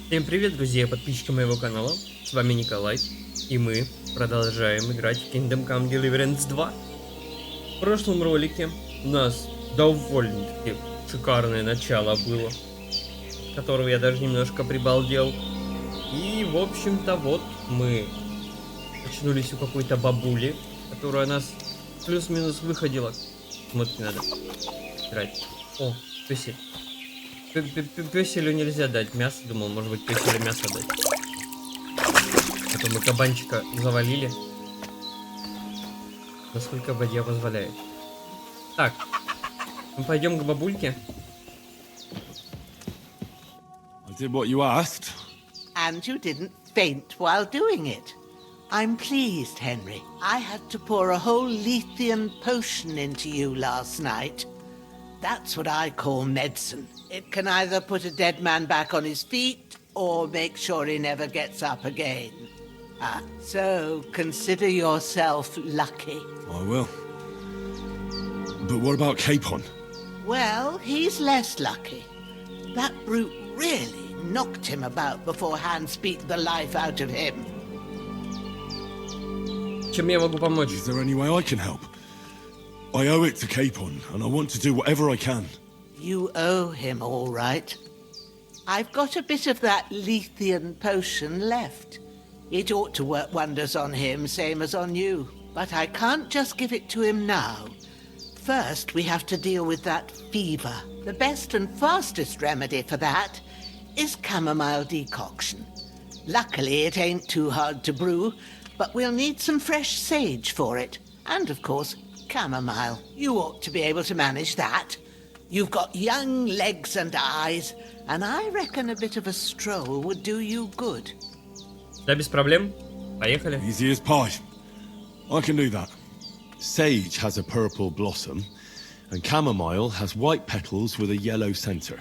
Всем привет, друзья, подписчики моего канала. С вами Николай. И мы продолжаем играть в Kingdom Come Deliverance 2. В прошлом ролике у нас довольно-таки шикарное начало было, с которого я даже немножко прибалдел. И, в общем-то, вот мы очнулись у какой-то бабули, которая нас плюс-минус выходила. Смотри, надо играть. О, песель. Песелю нельзя дать мясо, думал, может быть, песелю мясо дать. Потом мы кабанчика завалили. Насколько вода позволяет. Так, мы пойдем к бабульке. I did what you asked. And you didn't faint while doing it. I'm pleased, Henry. I had to pour a whole Lethean potion into you last night. That's what I call medicine. It can either put a dead man back on his feet or make sure he never gets up again. So consider yourself lucky. I will. But what about Capon? Well, he's less lucky. That brute really knocked him about before Hans beat the life out of him. Чем я могу помочь? Is there any way I can help? I owe it to Capon, and I want to do whatever I can. You owe him, all right. I've got a bit of that Lethean potion left. It ought to work wonders on him, same as on you. But I can't just give it to him now. First, we have to deal with that fever. The best and fastest remedy for that is chamomile decoction. Luckily, it ain't too hard to brew, but we'll need some fresh sage for it. And, of course, chamomile. You ought to be able to manage that. You've got young legs and eyes, and I reckon a bit of a stroll would do you good. Да, без проблем. Поехали. Easy as pie. I can do that. Sage has a purple blossom, and chamomile has white petals with a yellow center.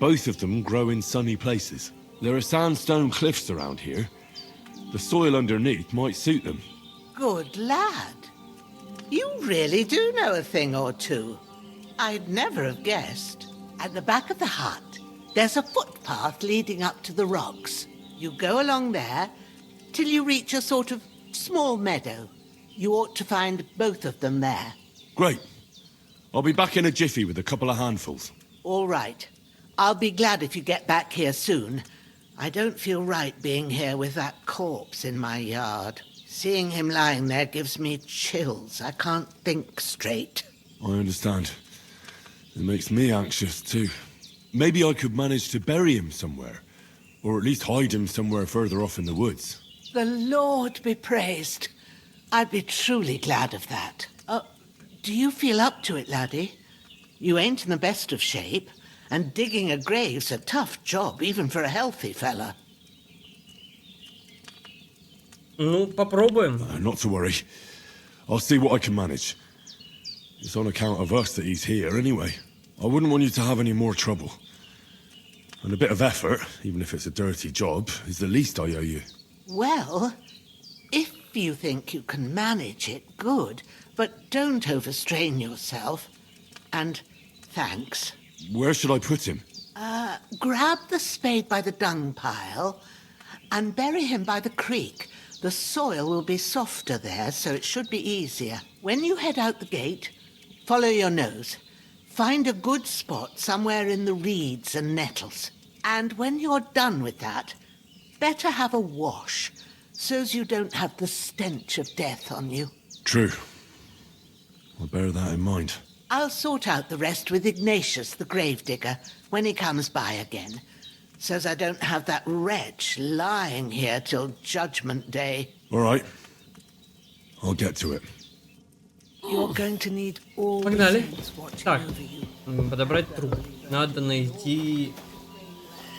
Both of them grow in sunny places. There are sandstone cliffs around here. The soil underneath might suit them. Good lad. You really do know a thing or two. I'd never have guessed. At the back of the hut, there's a footpath leading up to the rocks. You go along there till you reach a sort of small meadow. You ought to find both of them there. Great. I'll be back in a jiffy with a couple of handfuls. All right. I'll be glad if you get back here soon. I don't feel right being here with that corpse in my yard. Seeing him lying there gives me chills. I can't think straight. I understand. It makes me anxious too. Maybe I could manage to bury him somewhere, or at least hide him somewhere further off in the woods. The Lord be praised. I'd be truly glad of that. Do you feel up to it, laddie? You ain't in the best of shape, and digging a grave's a tough job, even for a healthy fella. Ну, попробуем. Not to worry. I'll see what I can manage. It's on account of us that he's here anyway. I wouldn't want you to have any more trouble. And a bit of effort, even if it's a dirty job, is the least I owe you. Well, if you think you can manage it, good, but don't overstrain yourself. And thanks. Where should I put him? Grab the spade by the dung pile and bury him by the creek. The soil will be softer there, so it should be easier. When you head out the gate, follow your nose. Find a good spot somewhere in the reeds and nettles. And when you're done with that, better have a wash, so's you don't have the stench of death on you. True. I'll bear that in mind. I'll sort out the rest with Ignatius, the gravedigger, when he comes by again, so's I don't have that wretch lying here till Judgment Day. All right. I'll get to it. You're going to need all the Погнали. saints watching Так, over you. подобрать труп. Надо найти...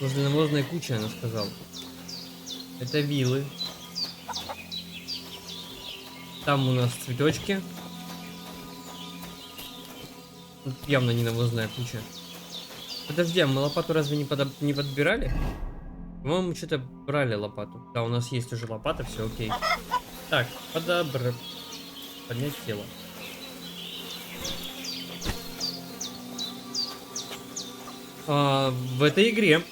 Возле навозной кучи, она сказала. Это вилы. Там у нас цветочки. Тут явно не навозная куча. Подожди, а мы лопату разве не подбирали? По-моему, что-то брали лопату. Да, у нас есть уже лопата, все окей. Так, поднять тело. В этой игре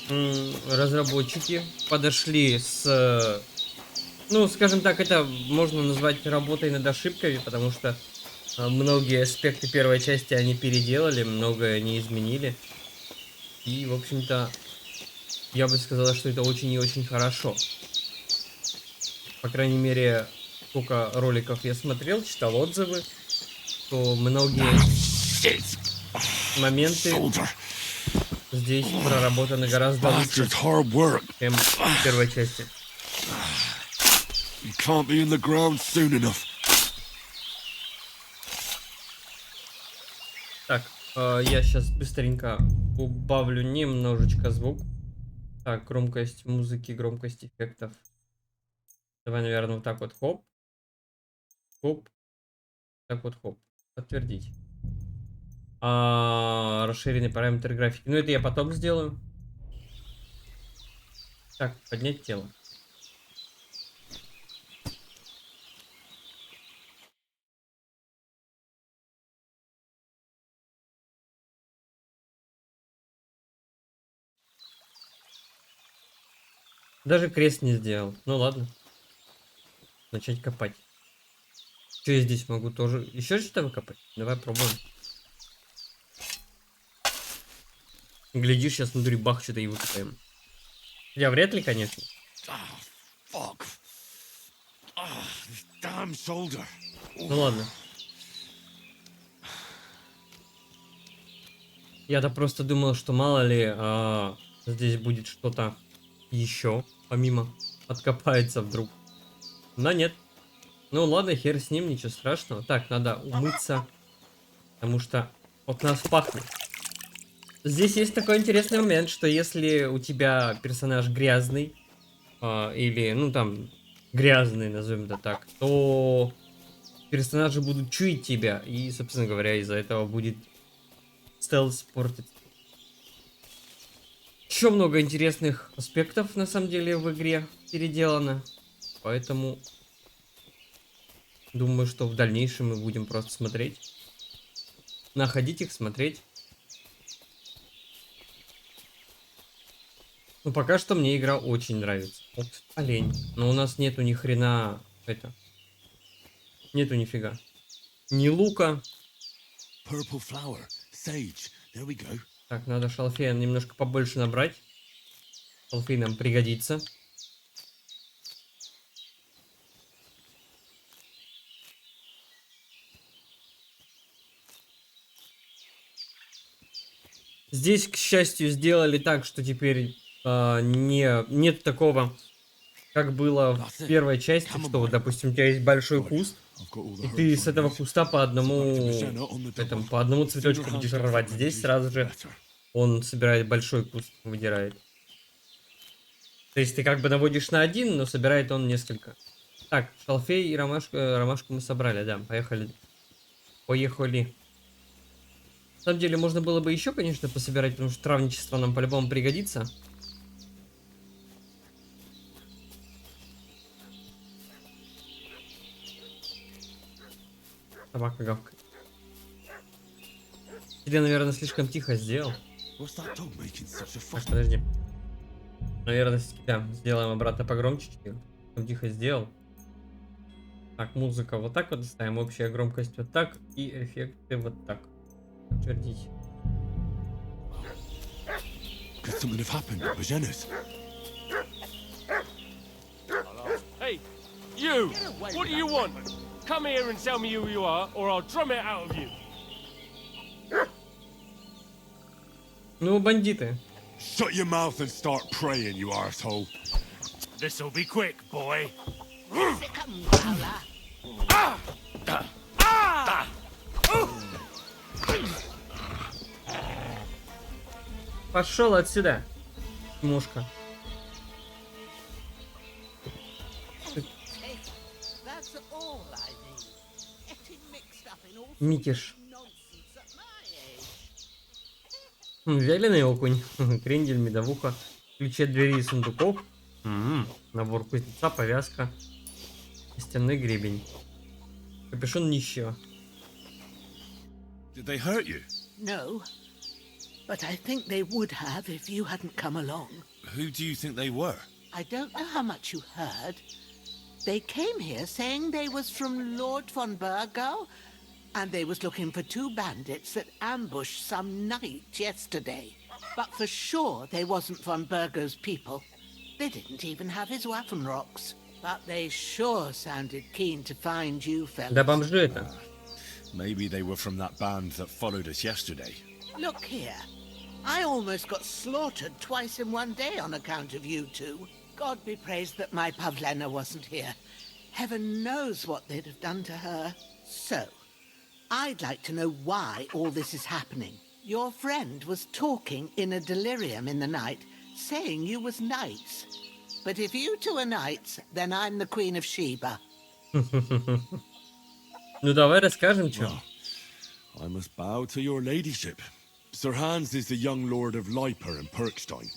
разработчики подошли с... Ну, скажем так, это можно назвать работой над ошибками, потому что многие аспекты первой части они переделали, многое не изменили. И, в общем-то, я бы сказал, что это очень и очень хорошо. По крайней мере, сколько роликов я смотрел, читал отзывы, то многие моменты здесь проработаны гораздо лучше, чем в первой части. Так, я сейчас быстренько убавлю немножечко звук. Так, громкость музыки, громкость эффектов. Давай, наверное, вот так вот, хоп. Хоп. Так вот, хоп. Подтвердить. Расширенный параметр графики. Ну, это я потом сделаю. Так, поднять тело. Даже крест не сделал. Ну ладно. Начать копать. Что я здесь могу тоже? Еще что-то выкопать? Давай пробуем. Глядишь, сейчас внутри бах что-то и выкопаем. Я вряд ли, конечно. Ну ладно. Я-то просто думал, что мало ли здесь будет что-то еще, помимо откопается вдруг. Но нет. Ну ладно, хер с ним, ничего страшного. Так, надо умыться, потому что от нас пахнет. Здесь есть такой интересный момент, что если у тебя персонаж грязный, или, ну там, грязный, назовем это так, то персонажи будут чуять тебя, и, собственно говоря, из-за этого будет стелс портить. Еще много интересных аспектов, на самом деле, в игре переделано, поэтому думаю, что в дальнейшем мы будем просто смотреть, находить их, смотреть. Ну, пока что мне игра очень нравится. Вот, олень. Но у нас нету ни хрена... Это... Нету нифига. Ни лука. Так, надо шалфея немножко побольше набрать. Шалфей нам пригодится. Здесь, к счастью, сделали так, что теперь нет такого, как было в первой части, что вот, допустим, у тебя есть большой куст, и ты с этого куста по одному цветочку будешь рвать. Здесь сразу же он собирает большой куст, выдирает. То есть ты как бы наводишь на один, но собирает он несколько. Так, шалфей и ромашку мы собрали, да, поехали. Поехали. На самом деле можно было бы еще, конечно, пособирать, потому что травничество нам по-любому пригодится. Собака гавкает. Или, наверное, слишком тихо сделал. Так, подожди. Наверное, да, сделаем обратно погромче. Слишком тихо сделал. Так, музыка вот так вот ставим. Общая громкость вот так. И эффекты вот так. Подтвердить. Hey, you! What do you want? Come here and tell me who you are, or I'll drum it out of you. Ну, бандиты. Shut your mouth and start praying, you arsehole. This'll be quick, boy. Пошел отсюда, мушка. Микиш. Вяленый окунь. Крендель, медовуха. Ключи от двери и сундуков. Набор кузнеца, повязка. Стенной гребень. Капюшон нищего. Did they hurt you? No. but I think they would have if you hadn't come along. Who do you think they were? I don't know how much you heard. They came here saying they was from Lord von Burgo, and they was looking for 2 bandits that ambushed some knight yesterday. But for sure they wasn't von Burgo's people. They didn't even have his Waffenrocks. But they sure sounded keen to find you fellas. Да бомжи это. Maybe they were from that band that followed us yesterday. Look here. I almost got slaughtered twice in one day on account of you two. God be praised that my Pavlena wasn't here. Heaven knows what they'd have done to her. So, I'd like to know why all this is happening. Your friend was talking in a delirium in the night, saying you was knights. But if you two are knights, then I'm the Queen of Sheba. Ну давай расскажем, чё. Well, I must bow to your ladyship. Sir Hans is the young lord of Leiper and Perkstein.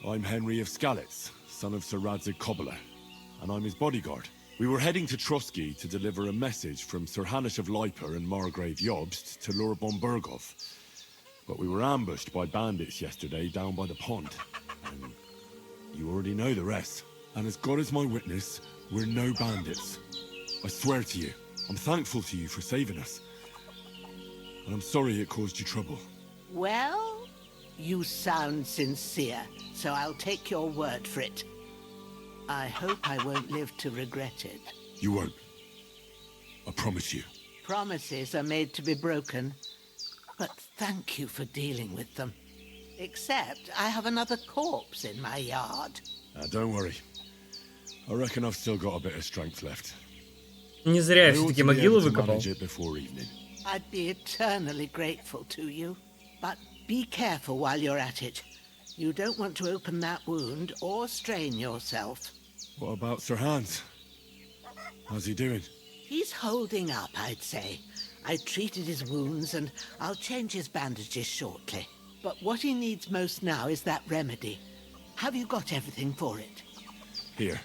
I'm Henry of Skalitz, son of Sir Radzig Kobyla, and I'm his bodyguard. We were heading to Trusky to deliver a message from Sir Hanish of Leiper and Margrave Jobst to Lord Bombergov. But we were ambushed by bandits yesterday down by the pond. And you already know the rest. And as God is my witness, we're no bandits. I swear to you, I'm thankful to you for saving us. And I'm sorry it caused you trouble. Well, you sound sincere, so I'll take your word for it. I hope I won't live to regret it. You won't. I promise you. Promises are made to be broken, but thank you for dealing with them. Except I have another corpse in my yard. Don't worry. I reckon I've still got a bit of strength left. Не зря я I ought все-таки to be могилу able to выкопал. manage it before evening. I'd be eternally grateful to you, but be careful while you're at it. You don't want to open that wound or strain yourself. What about Sir Hans? How's he doing? He's holding up, I'd say. I treated his wounds and I'll change his bandages shortly. But what he needs most now is that remedy. Have you got everything for it? Here.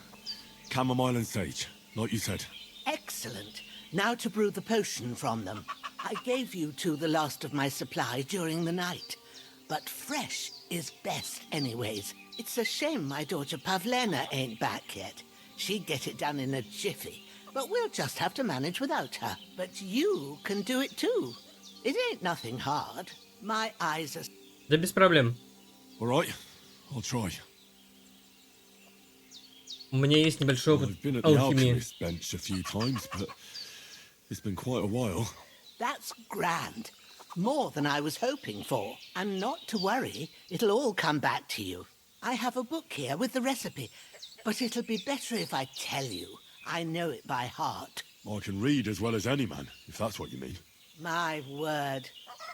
Chamomile and sage, like you said. Excellent. Now to brew the potion from them. I gave you two the last of my supply during the night. But fresh is best anyways. It's a shame my daughter Pavlena ain't back yet. She'd get it done in a jiffy. But we'll just have to manage without her. But you can do it too. It ain't nothing hard. My eyes are... Да без проблем. All right, I'll try. У меня есть небольшой опыт I've been at the алхимии. alchemist bench a few times, but it's been quite a while. That's grand. More than I was hoping for. And not to worry, it'll all come back to you. I have a book here with the recipe, but it'll be better if I tell you. I know it by heart. I can read as well as any man, if that's what you mean. My word.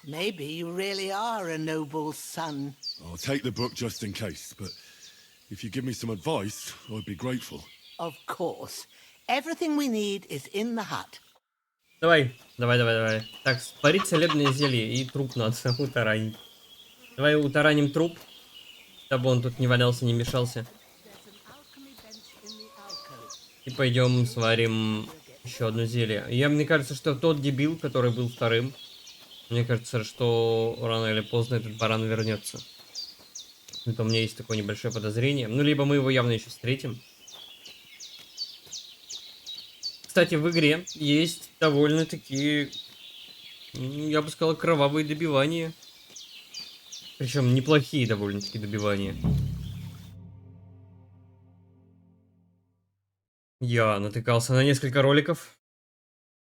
Maybe you really are a noble son. I'll take the book just in case, but if you give me some advice, I'd be grateful. Of course. Everything we need is in the hut. Давай. Так, спарить целебное зелье и труп надо утаранить. Давай утараним труп, чтобы он тут не валялся, не мешался. И пойдем сварим еще одно зелье. Мне кажется, что тот дебил, который был вторым, мне кажется, что рано или поздно этот баран вернется. Это у меня есть такое небольшое подозрение. Ну, либо мы его явно еще встретим. Кстати, в игре есть довольно-таки, я бы сказал, кровавые добивания. Причем неплохие довольно-таки добивания. Я натыкался на несколько роликов.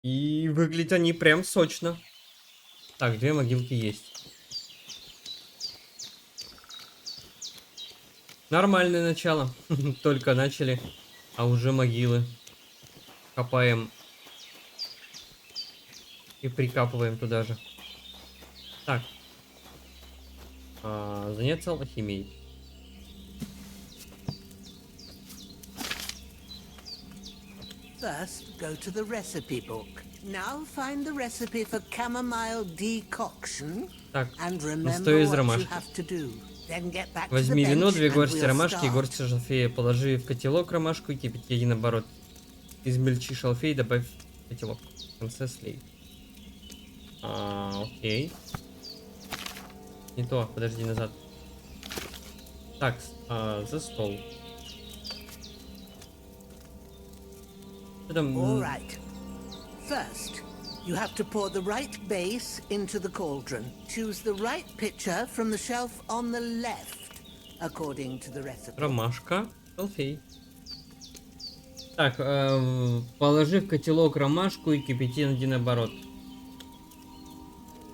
И выглядят они прям сочно. Так, 2 могилки есть. Нормальное начало. Только начали, а уже могилы. Копаем. И прикапываем туда же. Так. Заняться алхимией. First, go to the recipe book. Now find the recipe for chamomile decoction Так, and настой remember из what you ромашки. have to do. Then get back to the Возьми вино, bench 2 and горсти we'll ромашки и start. горсть шалфея. Положи в котелок ромашку и кипятки один оборот. Измельчи шалфей, добавь в котелок. В конце слей. Окей. Не то, подожди, назад. Так, за стол. Что там? All right. First, you have to pour the right base into the cauldron. Choose the right pitcher from the shelf on the left, according to the recipe. Ромашка. Окей. Так, положи в котелок ромашку и кипяти на 1 оборот.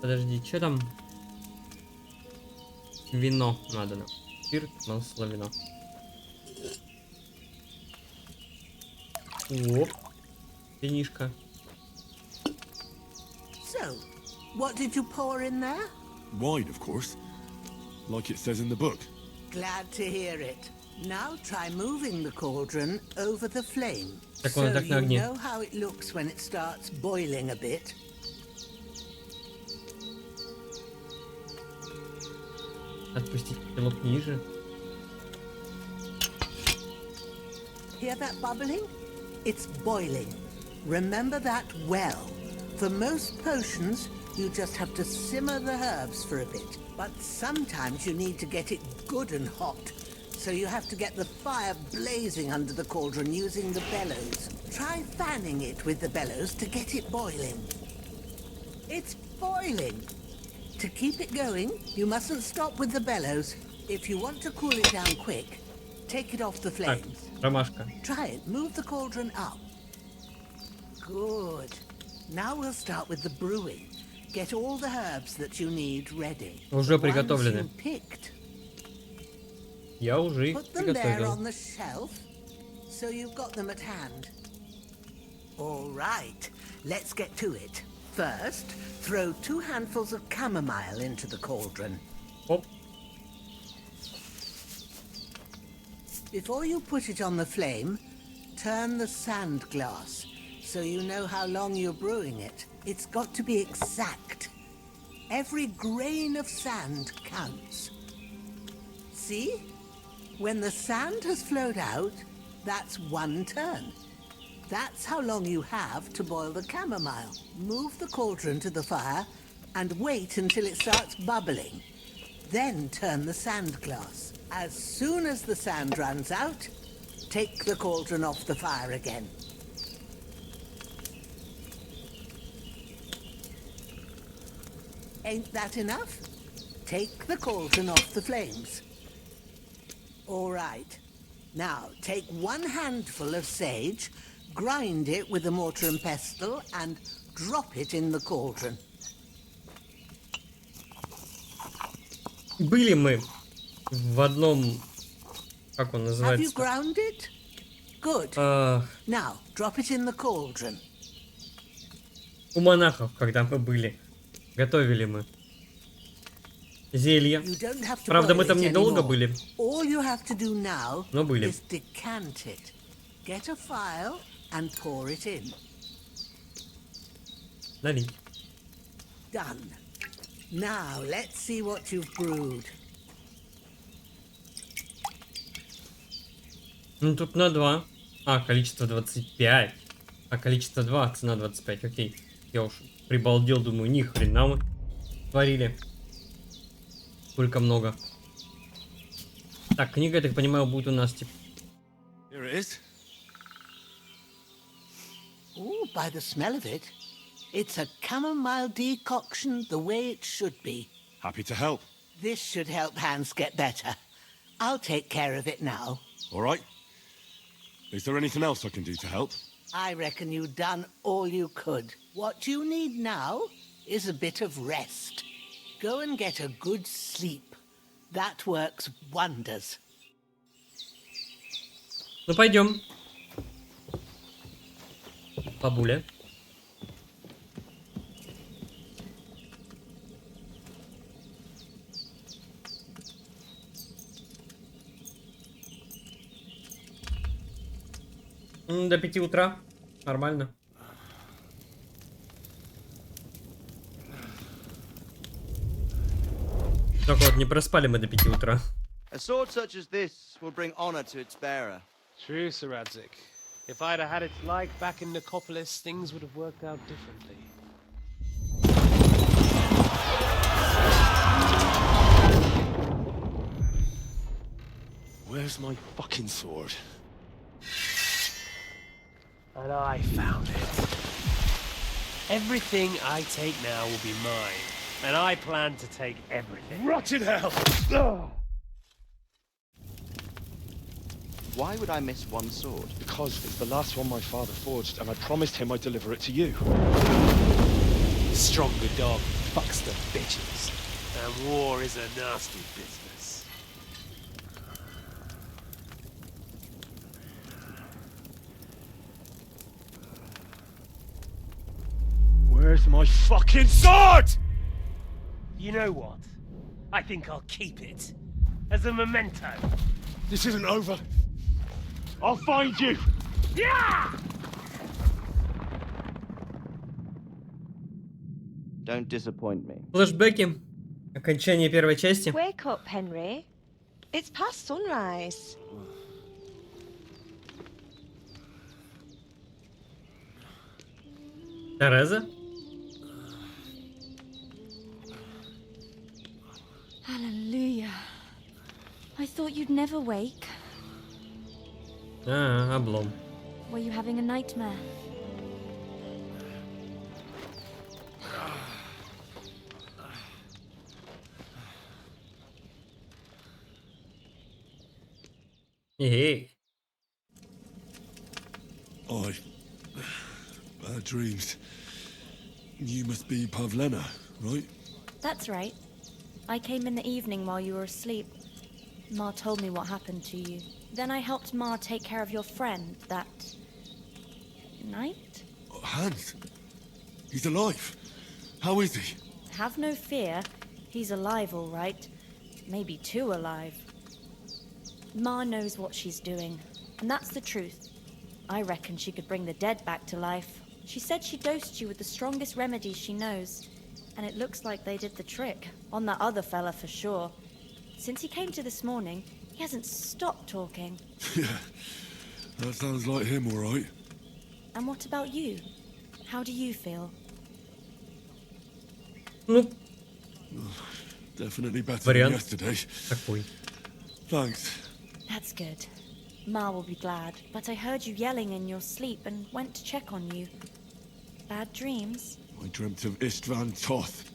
Подожди, что там? Вино надо нам. Спирт, масло, вино. Оп. Винишка. So, what did you pour in there? Wine, of course. Like it says in the book. Glad to hear it. Now try moving the cauldron over the flame. Так он So так на you огне. know how it looks when it starts boiling a bit. Отпустить котелок ниже. Hear that bubbling? It's boiling. Remember that well. For most potions, you just have to simmer the herbs for a bit. But sometimes you need to get it good and hot. So you have to get the fire blazing under the cauldron using the bellows. Try fanning it with the bellows to get it boiling. It's boiling. To keep it going, you mustn't stop with the bellows. If you want to cool it down quick, take it off the Так, flames. ромашка. Try it. Move the cauldron up. Good. Now we'll start with the brewing. Get all the herbs that you need ready. Уже The ones приготовлены. you picked. Я уже их Put them there приготовил. on the shelf, so you've got them at hand. All right, let's get to it. First, throw 2 handfuls of chamomile into the cauldron. Оп. Before you put it on the flame, turn the sand glass, so you know how long you're brewing it. It's got to be exact. Every grain of sand counts. See? When the sand has flowed out, that's 1 turn. That's how long you have to boil the chamomile. Move the cauldron to the fire and wait until it starts bubbling. Then turn the sand glass. As soon as the sand runs out, take the cauldron off the fire again. Ain't that enough? Take the cauldron off the flames. All right. Now, take 1 handful of sage, grind it with a mortar and pestle, and drop it in the cauldron. Были мы в одном... Как он Have you называется? ground it? Good. А, Now, drop it in the cauldron. у монахов, когда мы были. Готовили мы. Зелье. You don't have to Правда, мы boil там it недолго anymore. были. All you have to do now Но были. is decant it. Get a phial and pour it in. Налить. Done. Now, let's see what you've brewed. Ну, тут на 2. А, количество 25. А, количество 2, цена 25. Окей. Я уж прибалдел, думаю, ни хрена мы творили. Сколько много. Так, книга, я так понимаю, будет у нас, типа... Here it is. Ooh, by the smell of it, it's a chamomile decoction the way it should be. Happy to help. This should help Hans get better. I'll take care of it now. All right. Is there anything else I can do to help? I reckon you've done all you could. What you need now is a bit of rest. Go and get a good sleep. That works wonders. Ну, пойдем. Бабуля. До 5 утра. Нормально. Только вот не проспали мы до 5 утра. A sword such as this will bring honor to its bearer. True, Sir Radzik. If I'd have had its like back in Nicopolis, things would have worked out differently. Where's my fucking sword? And I found it. Everything I take now will be mine. And I plan to take everything. Rotten hell! Why would I miss one sword? Because it's the last one my father forged, and I promised him I'd deliver it to you. Stronger dog fucks the bitches. And war is a nasty business. Where's my fucking sword? You know what? I think I'll keep it. As a memento. This isn't over. I'll find you! Yeah! Don't disappoint me. Флэшбэки. Окончание первой части. Wake up, Henry. It's past sunrise. Тереза. Hallelujah. I thought you'd never wake. Облом. Were you having a nightmare? Эй. Bad dreams. You must be Pavlena, right? That's right. I came in the evening while you were asleep. Ma told me what happened to you. Then I helped Ma take care of your friend that night? Hans. He's alive. How is he? Have no fear. He's alive, all right. Maybe too alive. Ma knows what she's doing, and that's the truth. I reckon she could bring the dead back to life. She said she dosed you with the strongest remedies she knows, and it looks like they did the trick. On that other fella for sure. Since he came to this morning, he hasn't stopped talking. Yeah, that sounds like him, all right. And what about you? How do you feel? Ну, Definitely better Вариант than yesterday. такой. Thanks. That's good. Ma will be glad, but I heard you yelling in your sleep and went to check on you. Bad dreams? I dreamt of Istvan Toth,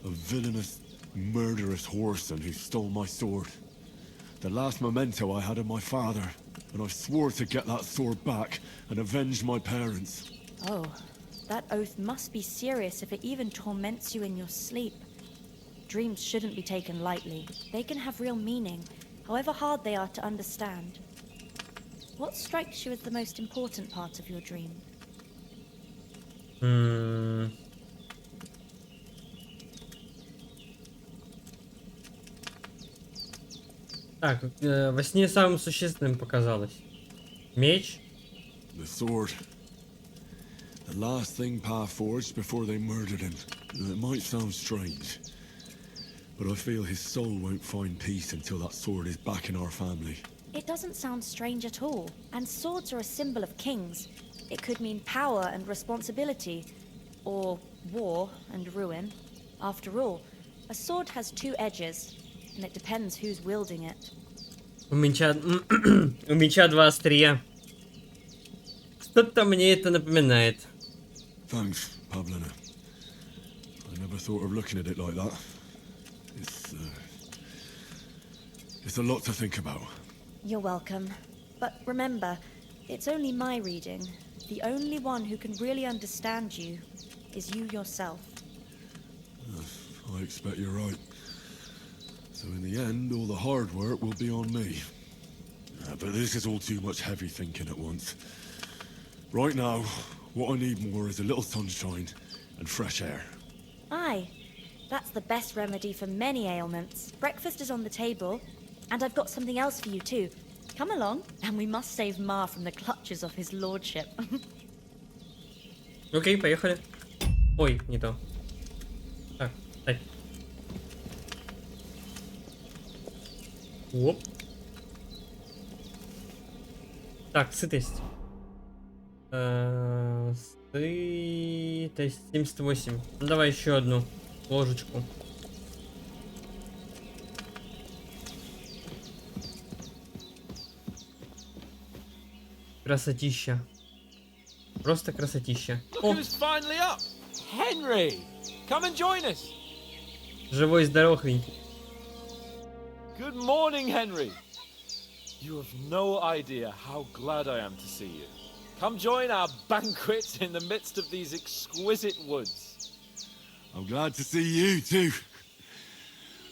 a villainous, murderous whoreson who stole my sword. The last memento I had of my father, and I swore to get that sword back and avenge my parents. Oh, that oath must be serious if it even torments you in your sleep. Dreams shouldn't be taken lightly. They can have real meaning, however hard they are to understand. What strikes you as the most important part of your dream? Так, во сне самым существенным показалось. Меч. The sword. The last thing Pa forged before they murdered him. It might sound strange, but I feel his soul won't find peace until that sword is back in our family. It doesn't sound strange at all, and swords are a symbol of kings. It could mean power and responsibility, or war and ruin. After all, a sword has two edges, and it depends who's wielding it. У меча два острия. Что-то мне это напоминает. Thanks, Pavlena. I never thought of looking at it like that. It's a lot to think about. You're welcome. But remember, it's only my reading. The only one who can really understand you is you yourself. I expect you're right. So in the end, all the hard work will be on me. But this is all too much heavy thinking at once. Right now, what I need more is a little sunshine and fresh air. Aye, that's the best remedy for many ailments. Breakfast is on the table, and I've got something else for you too. Come along, and we must save Ma from the clutches of his lordship. Окей, поехали. Ой, не то. Так, стой. Оп. Так, сытость. Сытость 78. Ну, давай еще одну ложечку. Красотища. Просто красотища. Look О, who's finally up! Henry! Come and join us! живой здоровенький. Good morning, Henry! You have no idea how glad I am to see you. Come join our banquet in the midst of these exquisite woods. I'm glad to see you too.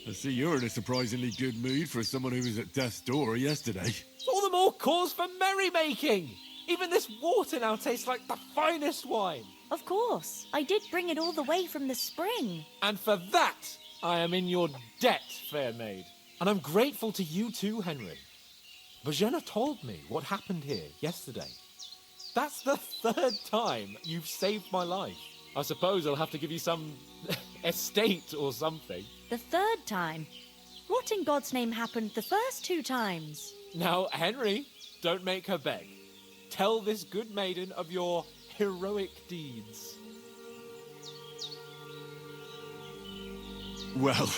I see you're in a surprisingly good mood for someone who was at death's door yesterday. All the more cause for merrymaking! Even this water now tastes like the finest wine. Of course. I did bring it all the way from the spring. And for that, I am in your debt, fair maid. And I'm grateful to you too, Henry. Bojana told me what happened here yesterday. That's the third time you've saved my life. I suppose I'll have to give you some estate or something. The third time? What in God's name happened the first 2 times? Now, Henry, don't make her beg. Tell this good maiden of your heroic deeds. Well,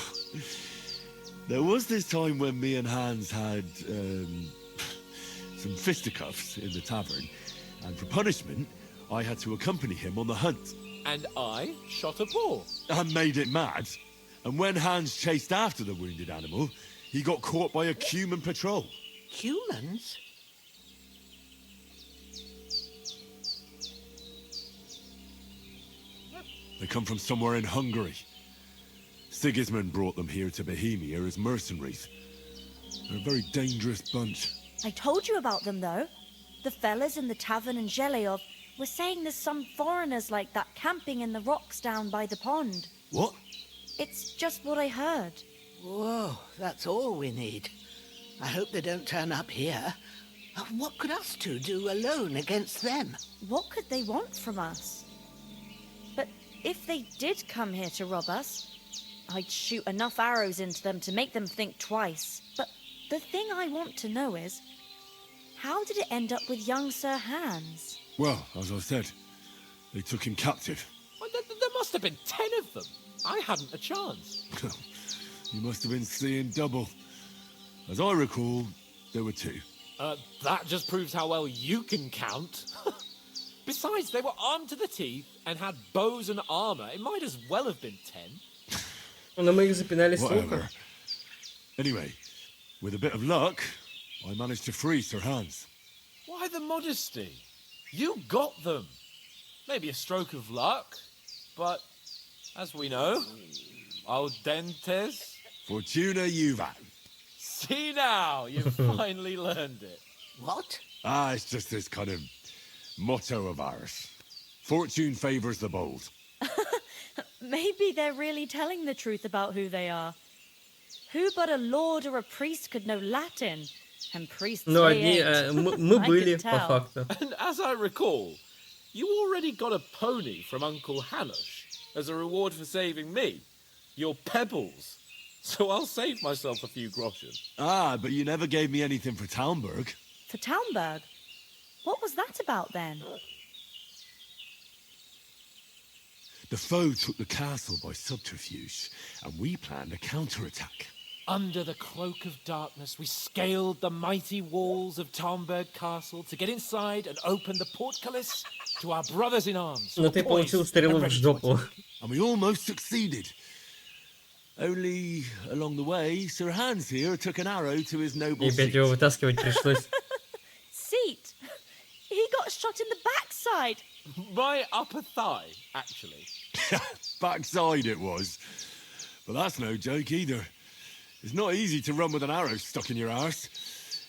there was this time when me and Hans had some fisticuffs in the tavern, and for punishment, I had to accompany him on the hunt. And I shot a boar. And made it mad. And when Hans chased after the wounded animal, he got caught by a human patrol. Humans? They come from somewhere in Hungary. Sigismund brought them here to Bohemia as mercenaries. They're a very dangerous bunch. I told you about them, though. The fellas in the tavern in Zheleov were saying there's some foreigners like that camping in the rocks down by the pond. What? It's just what I heard. Whoa, that's all we need. I hope they don't turn up here. What could us two do alone against them? What could they want from us? But if they did come here to rob us, I'd shoot enough arrows into them to make them think twice. But the thing I want to know is, how did it end up with young Sir Hans? Well, as I said, they took him captive. Well, there must have been 10 of them. I hadn't a chance. You must have been seeing double. As I recall, there were 2. That just proves how well you can count. Besides, they were armed to the teeth and had bows and armor. It might as well have been 10. Но мы их запинали с луком. Whatever. Anyway, with a bit of luck, I managed to free Sir Hans. Why the modesty? You got them. Maybe a stroke of luck, but as we know, al dentes. Fortuna juvat. See now, you've finally learned it. What? It's just this kind of motto of ours. Fortune favors the bold. Maybe they're really telling the truth about who they are. Who but a lord or a priest could know Latin? And priests Ну, say одни, it. мы I были, could по tell. факту. And as I recall, you already got a pony from Uncle Hanush as a reward for saving me. Your pebbles. So I'll save myself a few groschen. But you never gave me anything for Talmberg. For Talmberg? What was that about then? The foe took the castle by subterfuge, and we planned a counterattack. Under the cloak of darkness, we scaled the mighty walls of Talmberg Castle to get inside and open the portcullis to our brothers in arms. Но ты получил стрелу в жопу. And we almost succeeded. Only along the way, Sir Hans here took an arrow to his noble И опять seat. его вытаскивать пришлось. Seat. He got shot in the backside. My upper thigh, actually. Backside it was. But that's no joke either. It's not easy to run with an arrow stuck in your arse.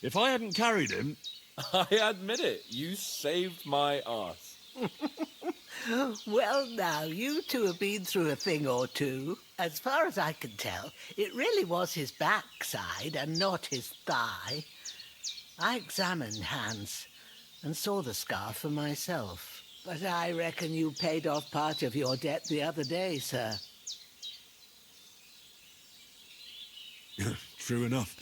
If I hadn't carried him... I admit it, you saved my arse. Well, now, you two have been through a thing or two. As far as I can tell, it really was his backside and not his thigh. I examined Hans and saw the scar for myself. But I reckon you paid off part of your debt the other day, sir. True enough.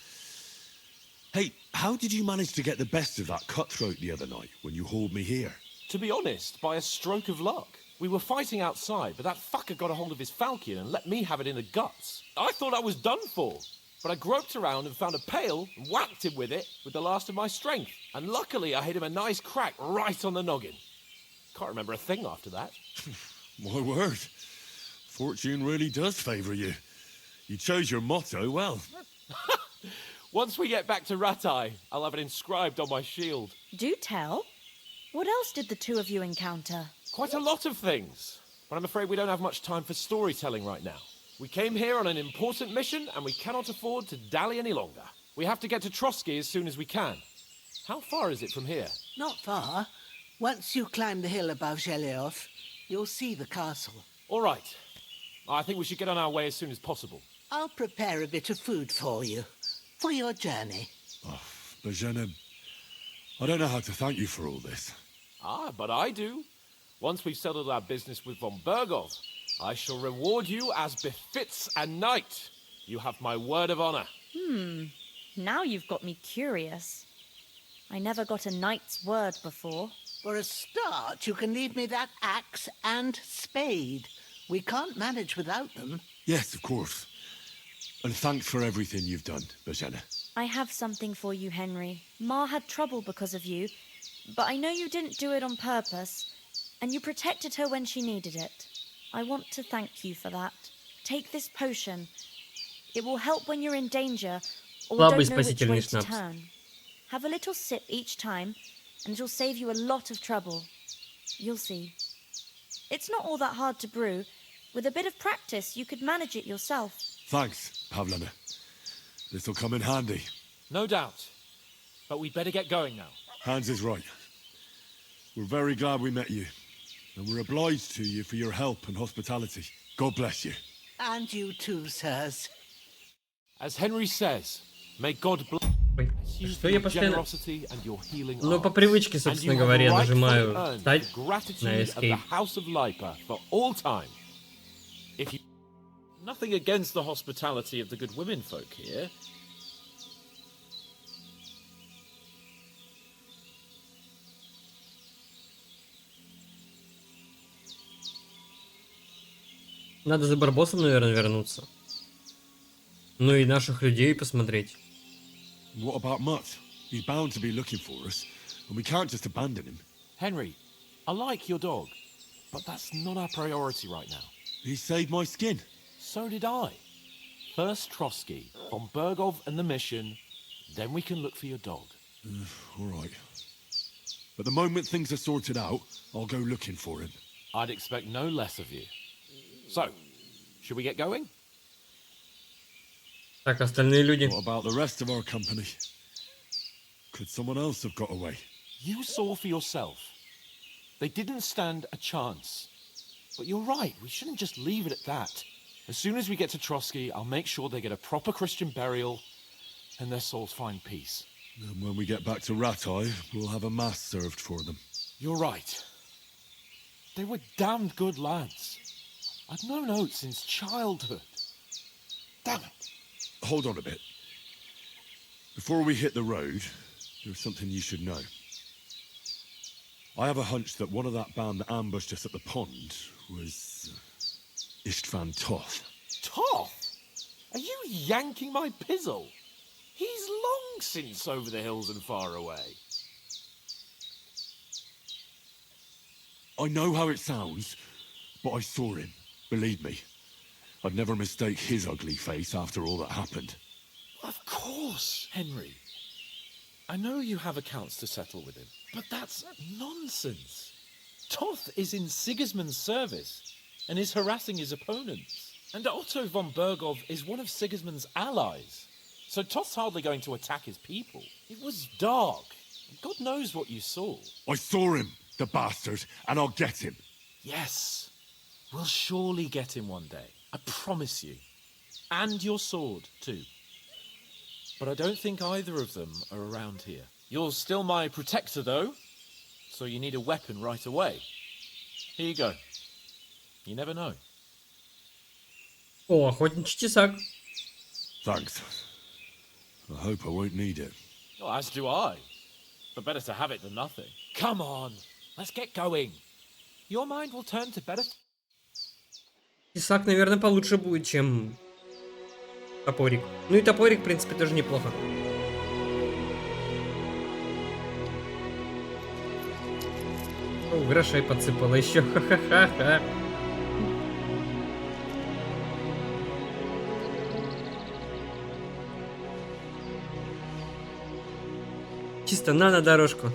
Hey, how did you manage to get the best of that cutthroat the other night when you hauled me here? To be honest, by a stroke of luck. We were fighting outside, but that fucker got a hold of his falchion and let me have it in the guts. I thought I was done for. but I groped around and found a pail and whacked him with it with the last of my strength. And luckily I hit him a nice crack right on the noggin. Can't remember a thing after that. My word. Fortune really does favour you. You chose your motto well. Once we get back to Ratai, I'll have it inscribed on my shield. Do tell. What else did the two of you encounter? Quite a lot of things, but I'm afraid we don't have much time for storytelling right now. We came here on an important mission and we cannot afford to dally any longer. We have to get to Trotsky as soon as we can. How far is it from here? Not far. Once you climb the hill above Zheleov, you'll see the castle. All right. I think we should get on our way as soon as possible. I'll prepare a bit of food for you, for your journey. Oh, Bozhena, I don't know how to thank you for all this. Ah, but I do. Once we've settled our business with von Bergov, I shall reward you as befits a knight. You have my word of honor. Now you've got me curious. I never got a knight's word before. For a start, you can leave me that axe and spade. We can't manage without them. Yes, of course. And thanks for everything you've done, Bozhena. I have something for you, Henry. Ma had trouble because of you, but I know you didn't do it on purpose, and you protected her when she needed it. I want to thank you for that. Take this potion. It will help when you're in danger or don't know which way to turn. Have a little sip each time, and it'll save you a lot of trouble. You'll see. It's not all that hard to brew. With a bit of practice, you could manage it yourself. Thanks, Pavlena. This'll come in handy. No doubt. But we'd better get going now. Hans is right. We're very glad we met you. And we're obliged to you for your help and hospitality. God bless you. And you too, sirs. As Henry says, may God bless Ой, you что for я your постоянно... generosity and your healing Ну, по arts. привычке, And собственно you have говоря, rightfully нажимаю earned «Встать» the gratitude на of the Escape. House of Lipa for all time. If you... Nothing against the hospitality of the good women folk here. Надо за Барбосом, наверное, вернуться. Ну и наших людей посмотреть. What about Mutt? He's bound to be looking for us, and we can't just abandon him. Henry, I like your dog, but that's not our priority right now. He saved my skin. So did I. First Trotsky, von Bergov and the mission, then we can look for your dog. All right. But the moment things are sorted out, I'll go looking for him. I'd expect no less of you. So, should we get going? Так, остальные люди. What about the rest of our company? Could someone else have got away? You saw for yourself. They didn't stand a chance. But you're right, we shouldn't just leave it at that. As soon as we get to Trotsky, I'll make sure they get a proper Christian burial and their souls find peace. And when we get back to Ratai, we'll have a mass served for them. You're right. They were damned good lads. I've known Oates since childhood. Damn it. Hold on a bit. Before we hit the road, there's something you should know. I have a hunch that one of that band that ambushed us at the pond was Istvan Toth. Toth? Are you yanking my pizzle? He's long since over the hills and far away. I know how it sounds, but I saw him. Believe me. I'd never mistake his ugly face after all that happened. Of course, Henry. I know you have accounts to settle with him, but that's nonsense. Toth is in Sigismund's service and is harassing his opponents. And Otto von Bergov is one of Sigismund's allies. So Toth's hardly going to attack his people. It was dark. God knows what you saw. I saw him, the bastard, and I'll get him. Yes. We'll surely get him one day. I promise you. And your sword, too. But I don't think either of them are around here. You're still my protector, though. So you need a weapon right away. Here you go. You never know. О, охотничий тесак. Thanks. I hope I won't need it. Well, as do I. But better to have it than nothing. Come on. Let's get going. Your mind will turn to better... Тесак, наверное, получше будет, чем Топорик. Ну и топорик, в принципе, тоже неплохо. О, грошей подсыпала еще. Ха-ха-ха-ха. Чисто на дорожку.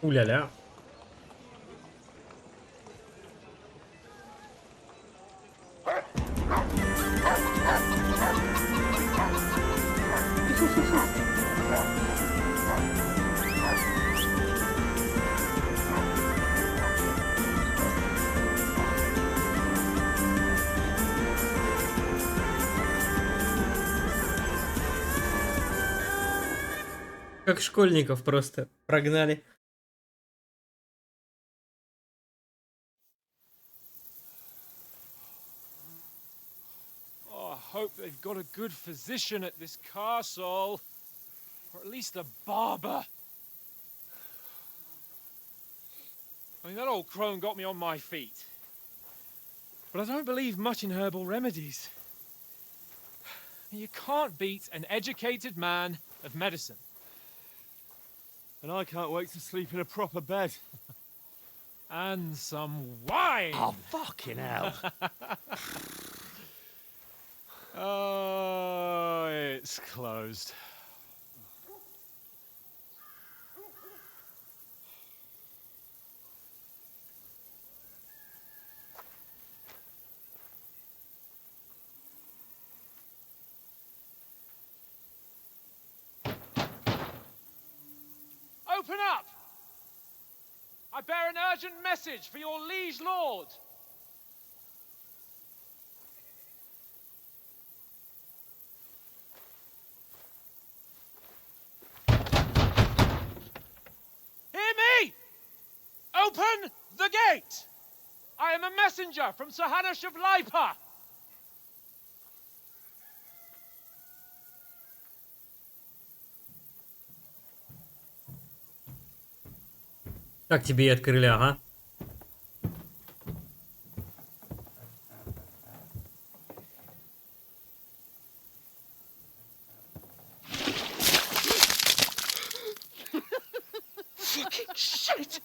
Уля-ля. Как школьников просто прогнали. Oh, I hope they've got a good physician at this castle. Or at least a barber. I mean, that old crone got me on my feet. But I don't believe much in herbal remedies. You can't beat an educated man of medicine. And I can't wait to sleep in a proper bed. And some wine! Oh, fucking hell. Oh, it's closed. Open up! I bear an urgent message for your liege lord. Hear me! Open the gate! I am a messenger from Sir Hanush of Lipa. Так тебе и открыли, ага. Fucking shit!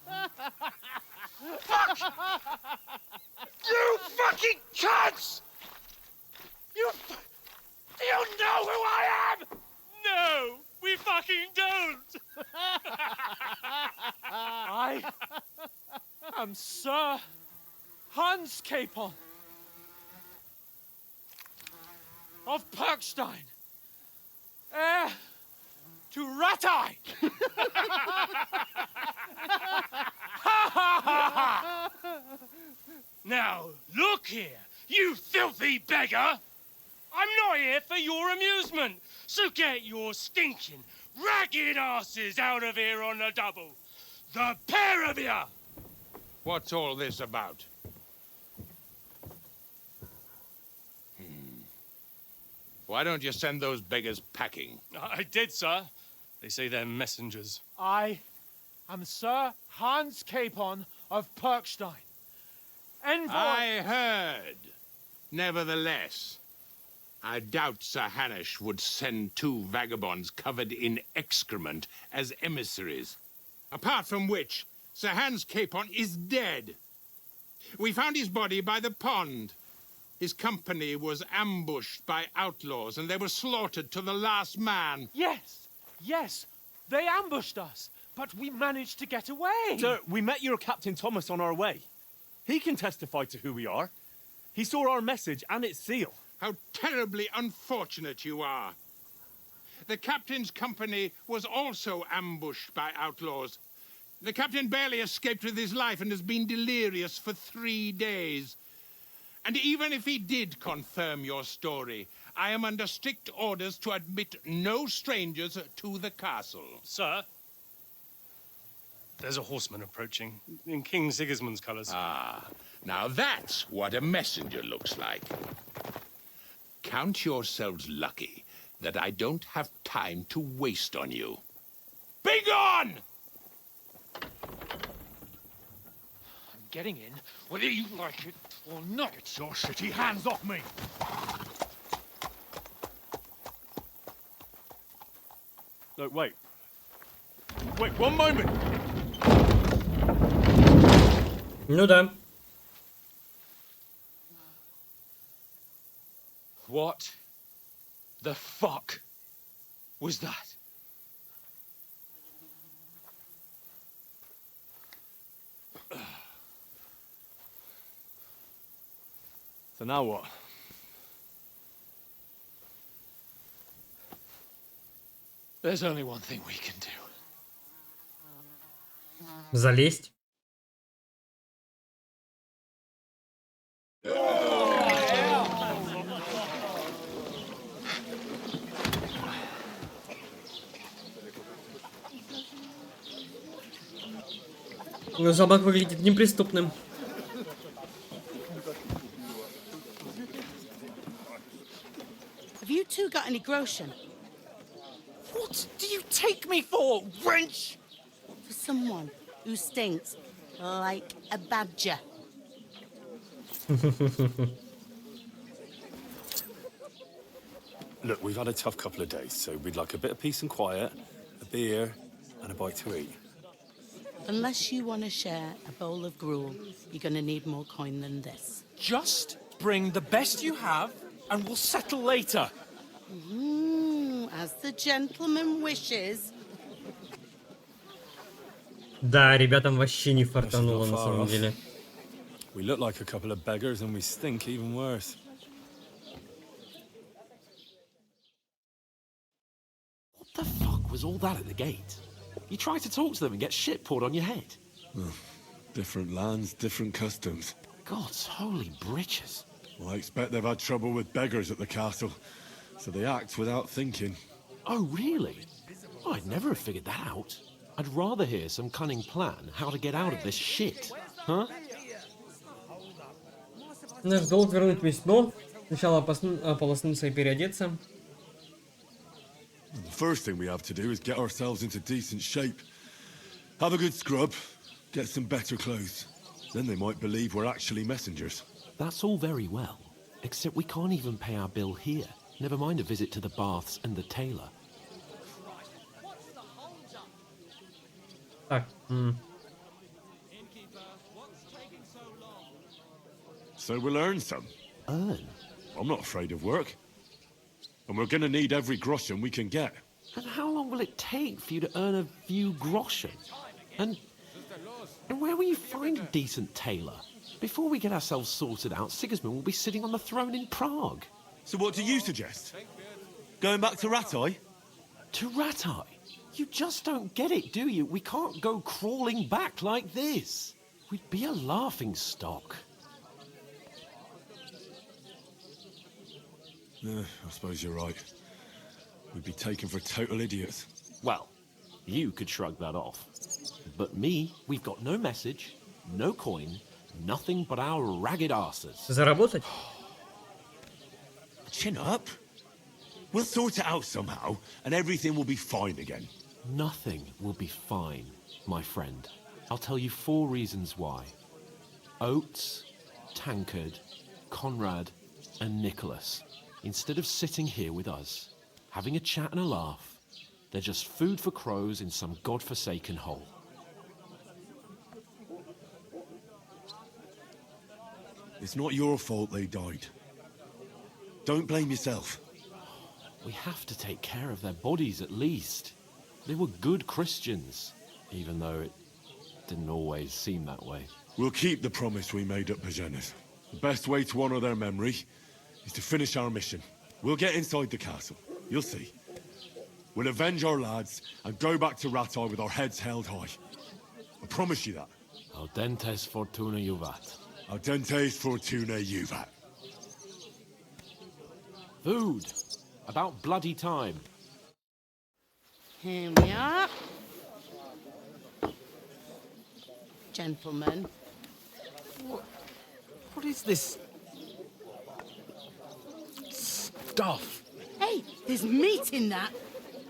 Fuck! You fucking cunts! Do you know who I am? No, we fucking don't. I am Sir Hans Capon of Perkstein, heir to Ratai! Now, look here, you filthy beggar! I'm not here for your amusement, so get your stinking, ragged asses out of here on the double. The pair of you! What's all this about? Why don't you send those beggars packing? I did, sir. They say they're messengers. I am Sir Hans Capon of Perkstein. Envoy... I heard. Nevertheless, I doubt Sir Hanush would send two vagabonds covered in excrement as emissaries. Apart from which, Sir Hans Capon is dead. We found his body by the pond. His company was ambushed by outlaws, and they were slaughtered to the last man. Yes, yes, they ambushed us, but we managed to get away. Sir, we met your Captain Thomas on our way. He can testify to who we are. He saw our message and its seal. How terribly unfortunate you are. The captain's company was also ambushed by outlaws. The captain barely escaped with his life and has been delirious for 3 days. And even if he did confirm your story, I am under strict orders to admit no strangers to the castle. Sir, there's a horseman approaching in King Sigismund's colours. Ah, now that's what a messenger looks like. Count yourselves lucky that I don't have time to waste on you. Be gone! I'm getting in, whether you like it or not. Get your shitty hands off me! No, wait. Wait, one moment! Ну да. What the fuck was that? So now what? There's only one thing we can do. Залезть. Но замок выглядит неприступным. Have you two got any groschen? What do you take me for, wench? For someone who stinks like a badger. Look, we've had a tough couple of days, so we'd like a bit of peace and quiet, a beer, and a bite to eat. Unless you want to share a bowl of gruel, you're going to need more coin than this. Just bring the best you have, and we'll settle later. As the gentleman wishes. Да, ребятам вообще не фартануло на самом деле. We look like a couple of beggars, and we stink even worse. What the fuck was all that at the gate? You try to talk to them and get shit poured on your head. Different lands, different customs. God's holy britches. Well, I expect they've had trouble with beggars at the castle, so they act without thinking. Oh, really? Oh, I'd never have figured that out. I'd rather hear some cunning plan how to get out of this shit. Huh? Наш долг вернуть письмо. Сначала ополоснуться и переодеться. The first thing we have to do is get ourselves into decent shape. Have a good scrub, get some better clothes. Then they might believe we're actually messengers. That's all very well, except we can't even pay our bill here. Never mind a visit to the baths and the tailor. Так. So we'll earn some. Earn? I'm not afraid of work. And we're gonna need every groschen we can get. And how long will it take for you to earn a few groschen? And where will you find a decent tailor? Before we get ourselves sorted out, Sigismund will be sitting on the throne in Prague. So what do you suggest? Going back to Ratai? To Ratai? You just don't get it, do you? We can't go crawling back like this. We'd be a laughing stock. I suppose you're right. We'd be taken for total idiots. Well, you could shrug that off. But me, we've got no message, no coin, nothing but our ragged asses. Заработать? Chin up. We'll sort it out somehow, and everything will be fine again. Nothing will be fine, my friend. I'll tell you 4 reasons why. Oates, Tankard, Conrad, and Nicholas, instead of sitting here with us, having a chat and a laugh, they're just food for crows in some godforsaken hole. It's not your fault they died. Don't blame yourself. We have to take care of their bodies at least. They were good Christians, even though it didn't always seem that way. We'll keep the promise we made at Pagenis. The best way to honor their memory is to finish our mission. We'll get inside the castle. You'll see. We'll avenge our lads and go back to Ratai with our heads held high. I promise you that. Audentes fortuna juvat. Audentes fortuna juvat. Food. About bloody time. Here we are. Gentlemen. What is this stuff? Hey, there's meat in that.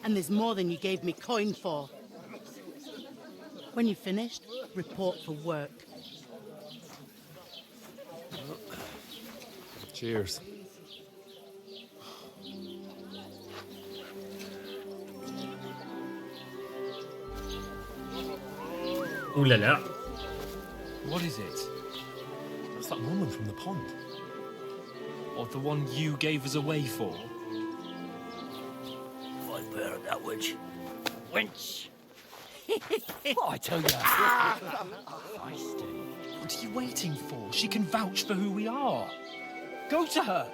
And there's more than you gave me coin for. When you're finished, report for work. Cheers. Нуля. What is it? It's that woman from the pond. Or the one you gave us away for? I bear that witch. Wench! What I tell you? What are you waiting for? She can vouch for who we are. Go to her.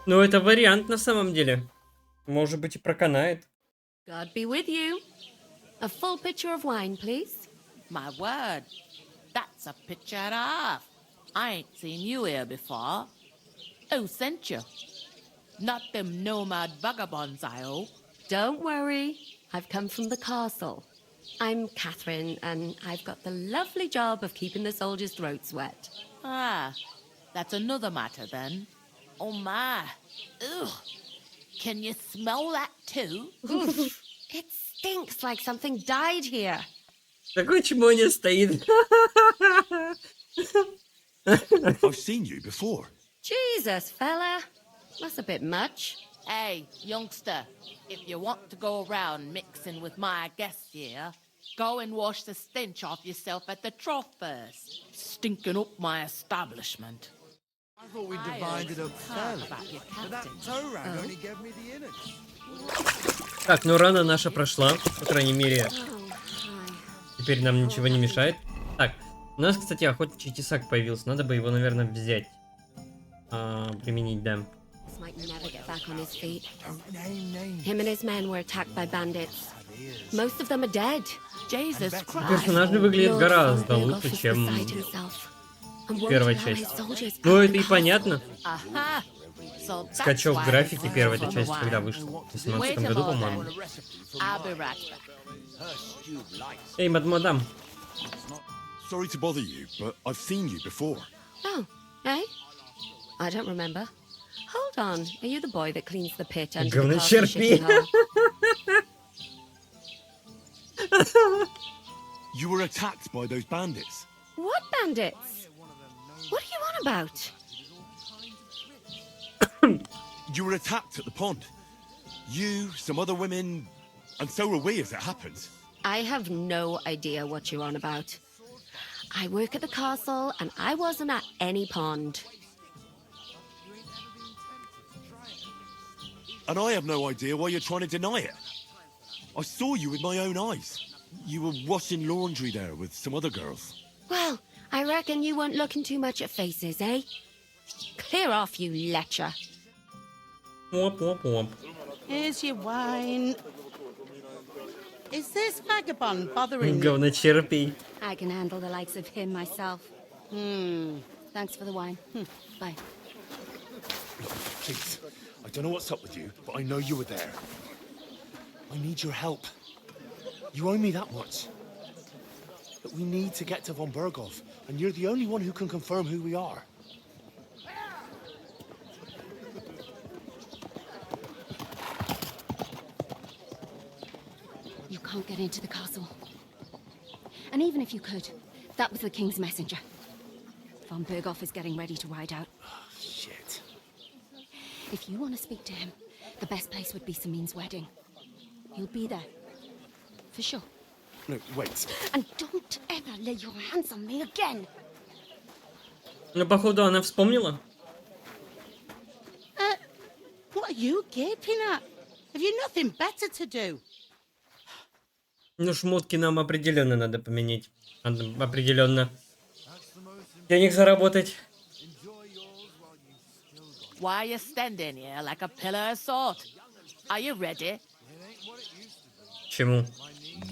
Ну, это вариант на самом деле. Может быть, и проканает. God be with you. A full pitcher of wine, please. My word, that's a picture and a half. I ain't seen you here before. Who sent you? Not them nomad vagabonds, I hope. Don't worry. I've come from the castle. I'm Catherine, and I've got the lovely job of keeping the soldiers' throats wet. Ah, that's another matter then. Oh my. Ugh. Can you smell that too? Oof. It stinks like something died here. Какой чмоня стоит? I've seen you before. Jesus, fella. That's a bit much. Hey, youngster, if you want to go around mixing with my guests here, go and wash the stench off yourself at the trough first. Stinking up my establishment. I thought we divided it up fairly, but that toe rag only gave me the innards. Так, ну рана наша прошла, по крайней мере. Теперь нам ничего не мешает. Так, у нас, кстати, охотничий тесак появился. Надо бы его, наверное, взять. Применить, да. Might never get back on his feet. Him and his men were attacked by bandits. Most of them are dead. Jesus Christ. Персонаж выглядит гораздо лучше, чем первая часть. Ну, это и понятно. Скачок графики первой этой части, когда вышла. В 2018 году, по-моему. Эй, мадам. Sorry to bother you, but I've seen you before. Oh, eh? I don't remember. Hold on, are you the boy that cleans the pit under the castle shipping hole? You were attacked by those bandits. What bandits? What are you on about? You were attacked at the pond. You, some other women, and so were we, as it happens. I have no idea what you're on about. I work at the castle, and I wasn't at any pond. And I have no idea why you're trying to deny it. I saw you with my own eyes. You were washing laundry there with some other girls. Well, I reckon you weren't looking too much at faces, eh? Clear off, you lecher. Womp, womp, womp. Here's your wine. Is this vagabond bothering you? Говночерпий. I can handle the likes of him myself. Thanks for the wine. Bye. Look, please. I don't know what's up with you, but I know you were there. I need your help. You owe me that much. But we need to get to von Berghoff, and you're the only one who can confirm who we are. You can't get into the castle. And even if you could, that was the king's messenger. Von Berghoff is getting ready to ride out. Oh, shit. If you want to speak to him, the best place would be Samin's wedding. He'll be there. For sure. No, wait. And don't ever lay your hands on me again. Ну, походу, она вспомнила. What are you gaping at? Have you nothing better to do? Ну, шмотки нам определенно надо поменять. Надо определенно денег заработать. Why are you standing here like a pillar of salt? Are you ready? Чему?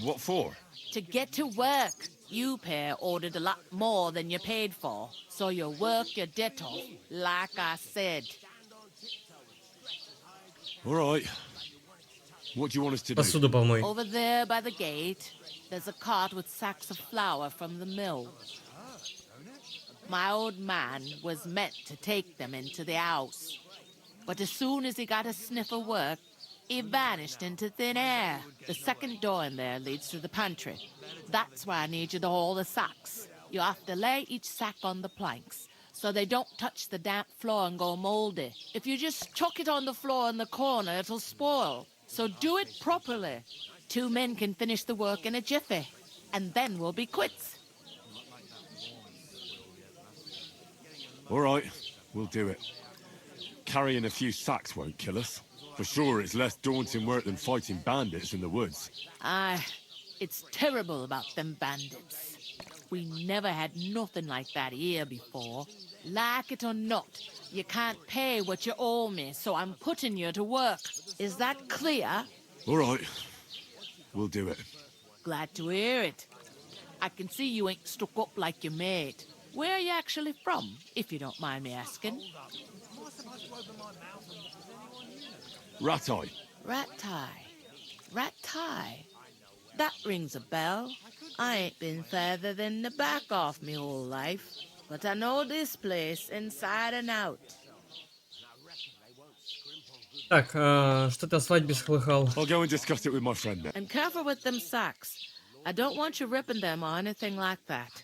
What for? To get to work. You pair ordered a lot more than you paid for, so you work your debt off, like I said. All right. What do you want us to do? Посуду помой. Over there by the gate, there's a cart with sacks of flour from the mill. My old man was meant to take them into the house, but as soon as he got a sniff of work, he vanished into thin air. The second door in there leads to the pantry. That's why I need you to haul the sacks. You have to lay each sack on the planks, so they don't touch the damp floor and go moldy. If you just chuck it on the floor in the corner, it'll spoil. So do it properly. 2 men can finish the work in a jiffy, and then we'll be quits. All right, we'll do it. Carrying a few sacks won't kill us. For sure, it's less daunting work than fighting bandits in the woods. Aye, it's terrible about them bandits. We never had nothing like that here before. Like it or not, you can't pay what you owe me, so I'm putting you to work. Is that clear? All right, we'll do it. Glad to hear it. I can see you ain't stuck up like your mate. Where are you actually from, if you don't mind me asking? Ratai. Ratai. That rings a bell. I ain't been further than the back off me whole life, but I know this place inside and out. Так, что-то о свадьбе слыхал. I'll go and discuss it with my friend then. And careful with them sacks. I don't want you ripping them or anything like that.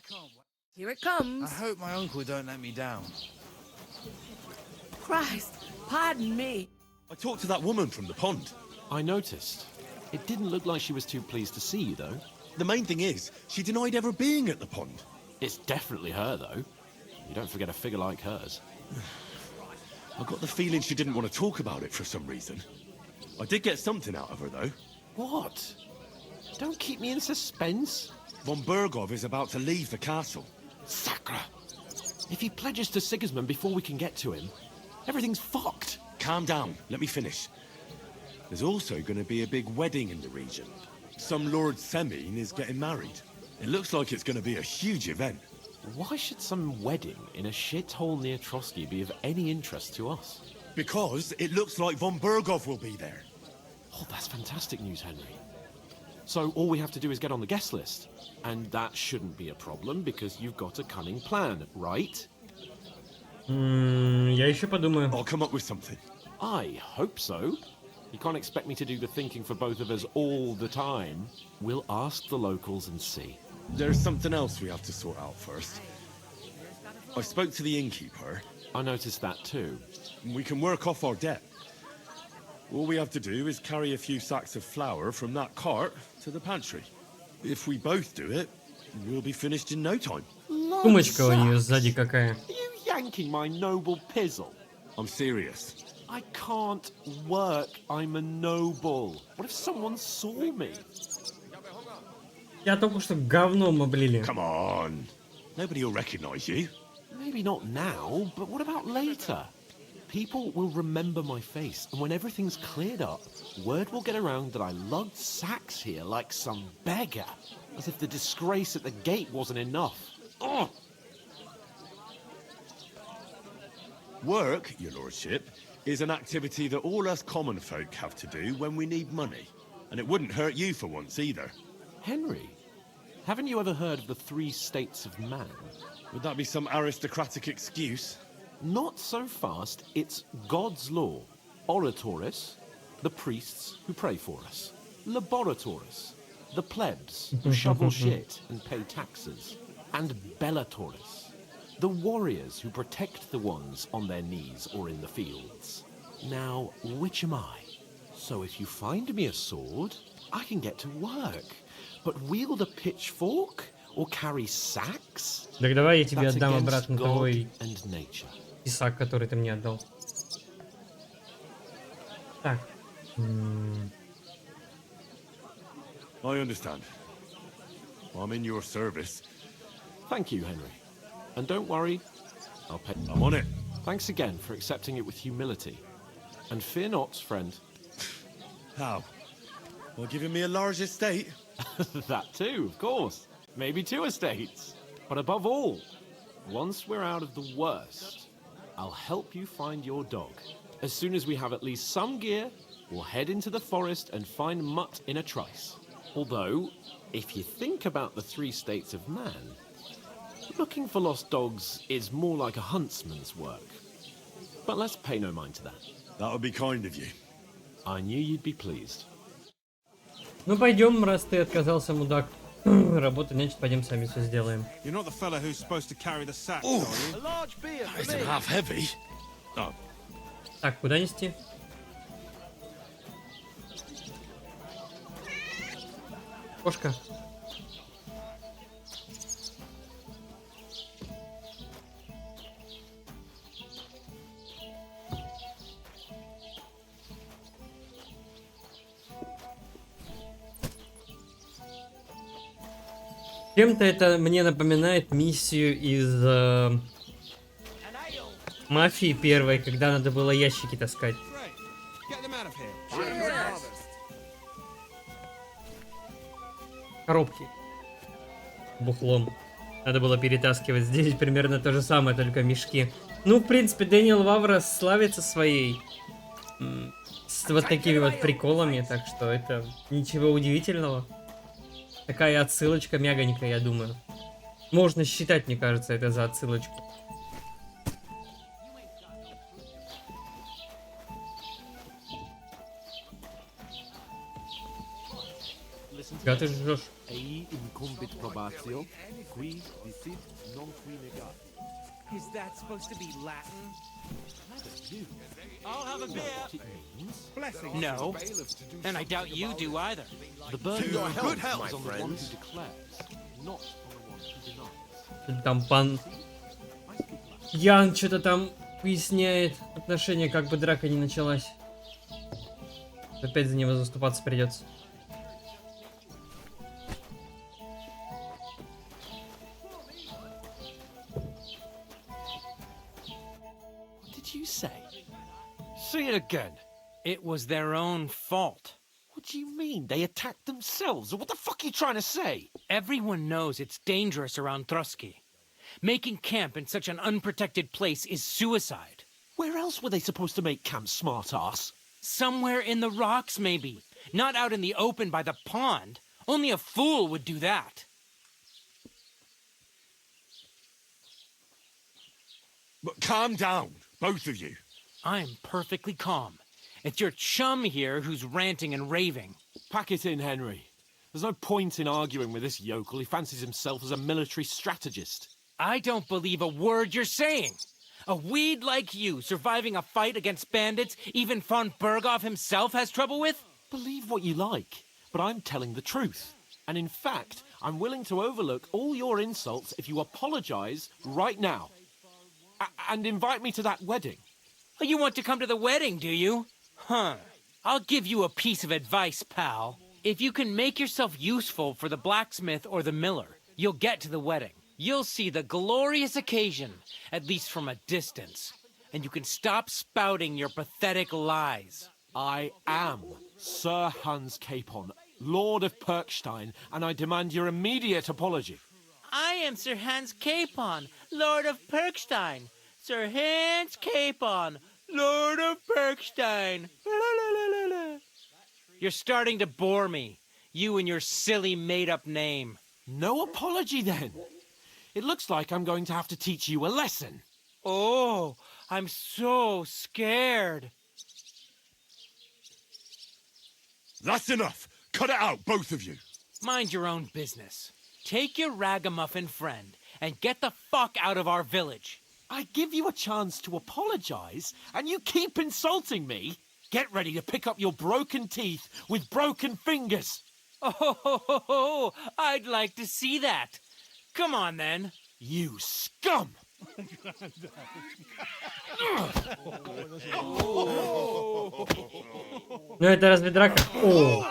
Here it comes. I hope my uncle don't let me down. Christ, pardon me. I talked to that woman from the pond. I noticed. It didn't look like she was too pleased to see you, though. The main thing is, she denied ever being at the pond. It's definitely her, though. You don't forget a figure like hers. I got the feeling she didn't want to talk about it for some reason. I did get something out of her, though. What? Don't keep me in suspense. Von Berghoff is about to leave the castle. Sacre! If he pledges to Sigismund before we can get to him, everything's fucked. Calm down. Let me finish. There's also going to be a big wedding in the region. Some Lord Semin is getting married. It looks like it's going to be a huge event. Why should some wedding in a shithole near Trotsky be of any interest to us? Because it looks like von Berghoff will be there. Oh, that's fantastic news, Henry. So all we have to do is get on the guest list. And that shouldn't be a problem because you've got a cunning plan, right? Я еще подумаю. I'll come up with something. I hope so. You can't expect me to do the thinking for both of us all the time. We'll ask the locals and see. There's something else we have to sort out first. I spoke to the innkeeper. I noticed that too. We can work off our debt. All we have to do is carry a few sacks of flour from that cart to the pantry. If we both do it, we'll be finished in no time. Сумочка у нее сзади какая. Are you yanking my noble pizzle? I'm serious. I can't work. I'm a noble. What if someone saw me? Я только что говном облили. Come on. Nobody will recognize you. Maybe not now, but what about later? People will remember my face, and when everything's cleared up, word will get around that I lugged sacks here like some beggar, as if the disgrace at the gate wasn't enough. Ugh! Work, your lordship, is an activity that all us common folk have to do when we need money. And it wouldn't hurt you for once either. Henry, haven't you ever heard of the 3 states of man? Would that be some aristocratic excuse? Not so fast. It's God's law. Oratoris, the priests who pray for us. Laboratoris, the plebs who shovel shit and pay taxes. And Bellatoris, the warriors who protect the ones on their knees or in the fields. Now, which am I? So if you find me a sword, I can get to work. But wield a pitchfork or carry sacks? Так давай я тебе That's отдам against обратно God твой and nature. писак, который ты мне отдал. Так. I understand. I'm in your service. Thank you, Henry. And don't worry, I'll pay. I'm on it. Thanks again for accepting it with humility. And fear not, friend. How? Well, giving me a large estate? That too, of course. Maybe 2 estates. But above all, once we're out of the worst, I'll help you find your dog. As soon as we have at least some gear, we'll head into the forest and find Mutt in a trice. Although, if you think about the 3 states of man, looking for lost dogs is more like a huntsman's work. But let's pay no mind to that. That would be kind of you. I knew you'd be pleased. Ну пойдем, раз ты отказался, мудак. Работать, значит, пойдем сами все сделаем. You're not the fella who's supposed to carry the sacks, are you? A large beer for Isn't me. half heavy. Oh, Так, куда нести? Кошка. Чем-то это мне напоминает миссию из мафии первой, когда надо было ящики таскать. Get them out of here. Коробки. Бухлом. Надо было перетаскивать. Здесь примерно то же самое, только мешки. Ну, в принципе, Дэниел Ваврос славится своей с вот такими вот приколами, так что это ничего удивительного. Такая отсылочка мягонькая, я думаю. Можно считать, мне кажется, это за отсылочку. Когда ты жжешь? Is that supposed to be Latin? I'll have a beer. Blessing. No, and I doubt you do either. The burden To your of health, health my is on the one who friends. declares, not on the one who denies. Там пан Ян что-то там выясняет отношения, как бы драка не началась. Опять за него заступаться придется. What did you say? Say it again. It was their own fault. What do you mean? They attacked themselves? What the fuck are you trying to say? Everyone knows it's dangerous around Trotsky. Making camp in such an unprotected place is suicide. Where else were they supposed to make camp, smart-ass? Somewhere in the rocks, maybe. Not out in the open by the pond. Only a fool would do that. but calm down, both of you. I'm perfectly calm. It's your chum here who's ranting and raving. Pack it in, Henry. There's no point in arguing with this yokel. He fancies himself as a military strategist. I don't believe a word you're saying. A weed like you surviving a fight against bandits even von Berghoff himself has trouble with? Believe what you like, but I'm telling the truth. And in fact, I'm willing to overlook all your insults if you apologize right now. And invite me to that wedding. Oh, you want to come to the wedding, do you? Huh. I'll give you a piece of advice, pal. If you can make yourself useful for the blacksmith or the miller, you'll get to the wedding. You'll see the glorious occasion, at least from a distance. and you can stop spouting your pathetic lies. I am Sir Hans Capon, Lord of Perkstein, and I demand your immediate apology. I am Sir Hans Capon, Lord of Perkstein. Sir Hans Capon, Lord of Perkstein. You're starting to bore me. You and your silly made-up name. No apology, then. It looks like I'm going to have to teach you a lesson. Oh, I'm so scared. That's enough. Cut it out, both of you. Mind your own business. Take your ragamuffin friend and get the fuck out of our village. I give you a chance to apologize, and you keep insulting me. Get ready to pick up your broken teeth with broken fingers. Oh, I'd like to see that. Come on, then. You scum! Ну это разве драка? О!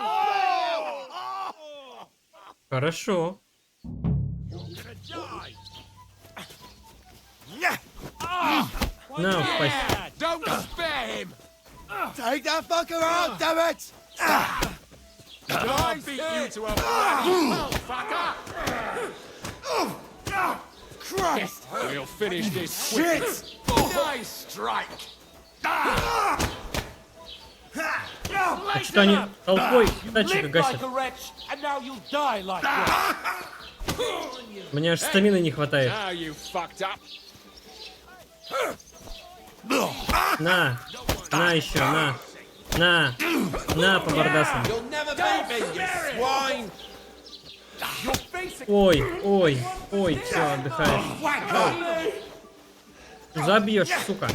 Хорошо. На, спасибо. Don't spare him! Take that fucker out, damn it! I beat you to a bloody fucker! Christ! We'll finish this Shit! quick. Nice strike! А что они толпой датчика гасят? And now you'll die like that. Мне аж стамины не хватает. Now you fucked up. На еще, на по бардасам. Ой, все, отдыхаешь. Забьешь, сука.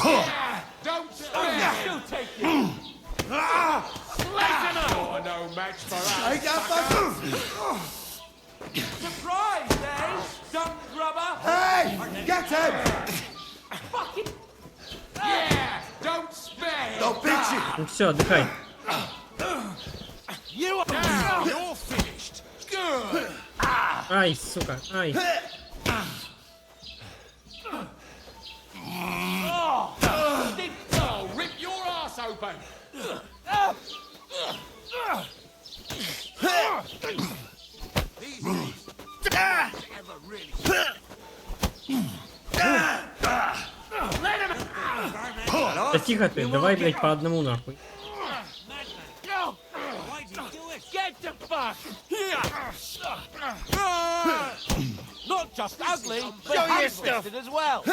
Surprise, eh? Dumb grubber! Hey! Get him! Fucking... Yeah! Don't spare him! Don't beat you! Ну все, отдыхай. Now you're finished! Good! Ай, сука, ай. Oh, rip your ass open! Да тихо ты, давай, блядь, по одному нахуй. Get the fuck! Not just ugly, but ham-fisted as well.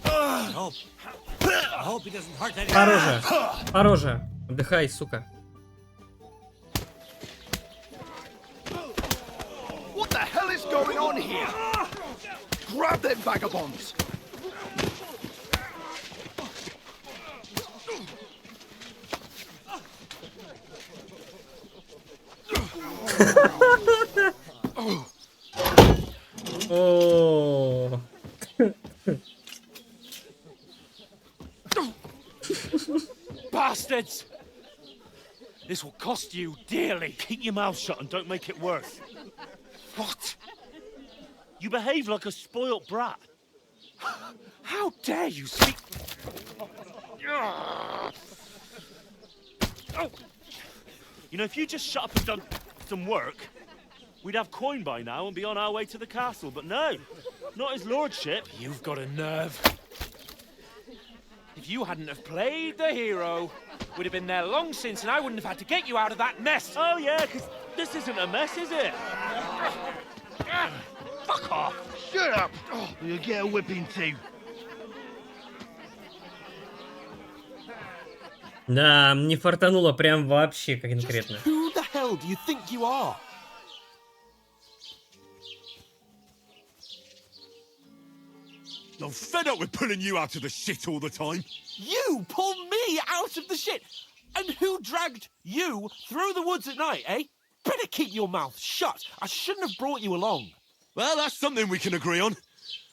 I hope he doesn't hurt anyone. Пороже. Отдыхай, сука. What the hell is going on here? Grab them vagabonds! О. Bastards! This will cost you dearly. Keep your mouth shut and don't make it worse. What? You behave like a spoilt brat. How dare you speak? You know, if you just shut up and done some work, we'd have coin by now and be on our way to the castle. But no, not his lordship. You've got a nerve. If you hadn't have played the hero, we'd have been there long since, and I wouldn't have had to get you out of that mess. Oh yeah, because this isn't a mess, is it? Fuck off! Shut up! You'll get a whipping too. Да, не фартануло прям вообще конкретно. Who the hell do you think you are? I'm fed up with pulling you out of the shit all the time. You pulled me out of the shit! And who dragged you through the woods at night, eh? Better keep your mouth shut. I shouldn't have brought you along. Well, that's something we can agree on.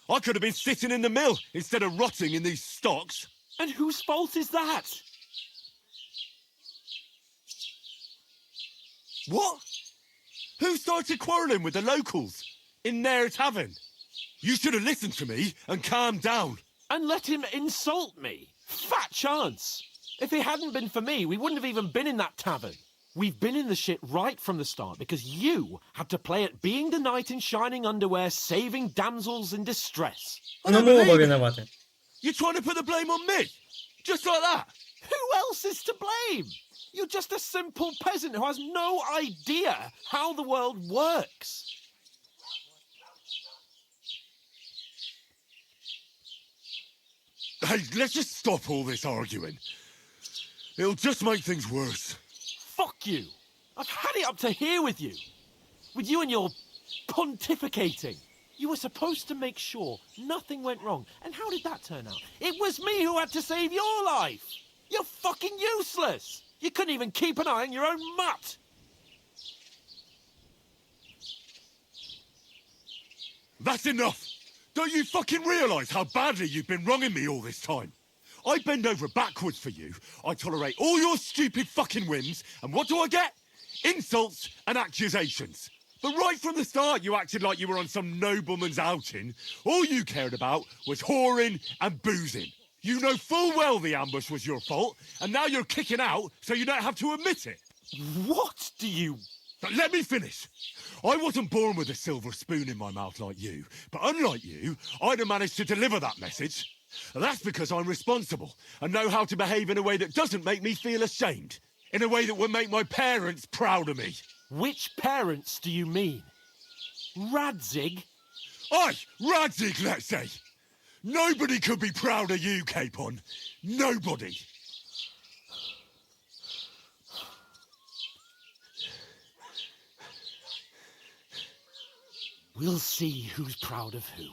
I could have been sitting in the mill instead of rotting in these stocks. And whose fault is that? What? Who started quarrelling with the locals in their tavern? You should have listened to me and calmed down. and let him insult me. Fat chance. If it hadn't been for me, we wouldn't have even been in that tavern. We've been in the shit right from the start because you had to play at being the knight in shining underwear, saving damsels in distress. Ну мы оба виноваты. You're trying to put the blame on me? Just like that? Who else is to blame? You're just a simple peasant who has no idea how the world works. Hey, let's just stop all this arguing. It'll just make things worse. Fuck you. I've had it up to here with you. With you and your pontificating. You were supposed to make sure nothing went wrong. And how did that turn out? It was me who had to save your life. You're fucking useless. You couldn't even keep an eye on your own mutt. That's enough. Don't you fucking realise how badly you've been wronging me all this time? I bend over backwards for you. I tolerate all your stupid fucking whims. And what do I get? Insults and accusations. But right from the start, you acted like you were on some nobleman's outing. All you cared about was whoring and boozing. You know full well the ambush was your fault, and now you're kicking out so you don't have to admit it. What do you... But let me finish. I wasn't born with a silver spoon in my mouth like you, but unlike you, I'd have managed to deliver that message. And that's because I'm responsible and know how to behave in a way that doesn't make me feel ashamed. In a way that would make my parents proud of me. Which parents do you mean? Radzig? Aye, Radzig, let's say. Nobody could be proud of you, Capon. Nobody. We'll see who's proud of who.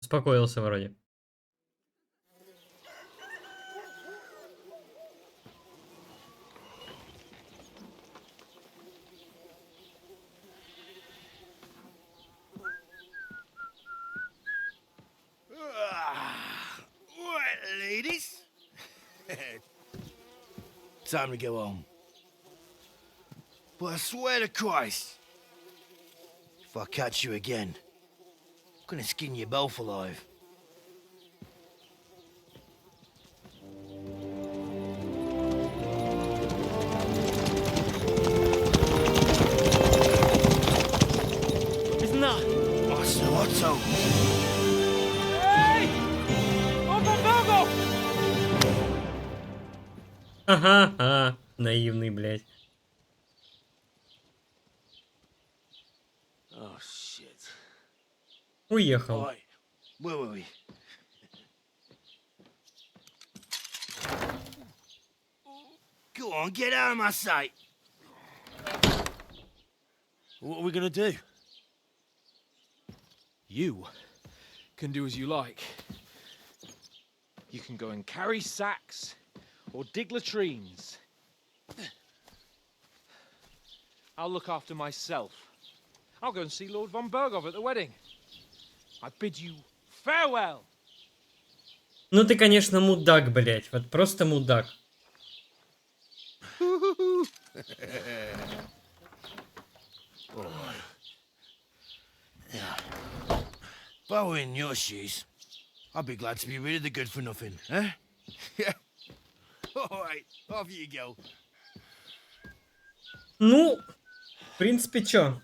Успокоился вроде. Right, ladies. Time to go home. But I swear to Christ, if I catch you again, I'm gonna skin you both alive. Isn't that? Otto. Hey! Open Bogo! Ага, наивный, блядь. Oh shit. Уехал. Right. Where were we? Go on, get out of my sight. What are we gonna do? You can do as you like. You can go and carry sacks or dig latrines. I'll look after myself. I'll go and see Lord von Bergov at the wedding. I bid you farewell. Ну ты, конечно, мудак, блядь. Вот просто мудак. If I were in your shoes, I'd be glad to be rid of the good for nothing, eh? Yeah. All right, off you go. Ну, в принципе, чё?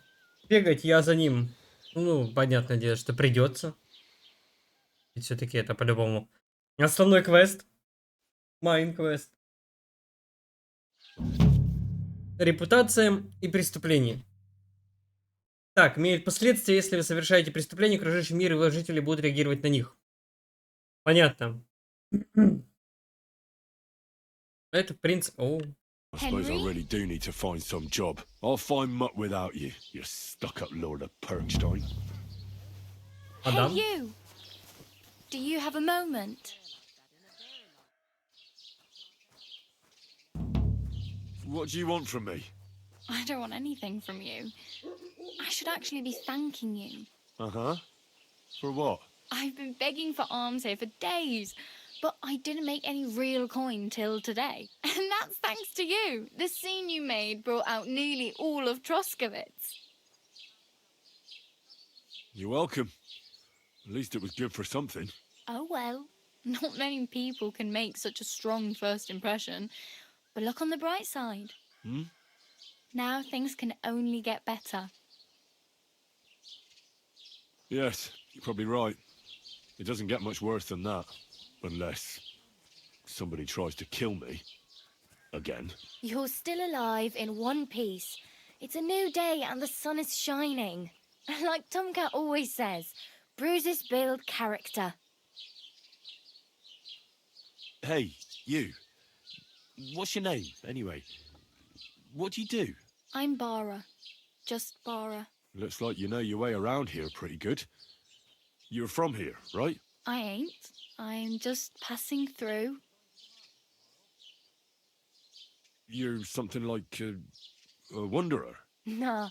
Бегать я за ним. Ну, понятное дело, что придется. И все-таки это по-любому. Основной квест. Майн-квест. Репутация и преступление. Так, имеет последствия, если вы совершаете преступления, окружающий мир и его жители будут реагировать на них. Понятно. Это в принципе... О. I suppose I really do need to find some job. I'll find mutt without you, you stuck-up lord of Perkstein. Hey, you! Do you have a moment? What do you want from me? I don't want anything from you. I should actually be thanking you. Uh-huh. For what? I've been begging for alms here for days, but I didn't make any real coin till today. And that's thanks to you. The scene you made brought out nearly all of Troskowitz. You're welcome. At least it was good for something. Oh well, not many people can make such a strong first impression. But look on the bright side. Hmm? Now things can only get better. Yes, you're probably right. It doesn't get much worse than that. Unless somebody tries to kill me. Again. You're still alive in one piece. It's a new day and the sun is shining. Like Tomcat always says, bruises build character. Hey, you. What's your name, anyway? What do you do? I'm Bara. Just Bara. Looks like you know your way around here pretty good. You're from here, right? I ain't. I'm just passing through. You're something like a wanderer. Nah,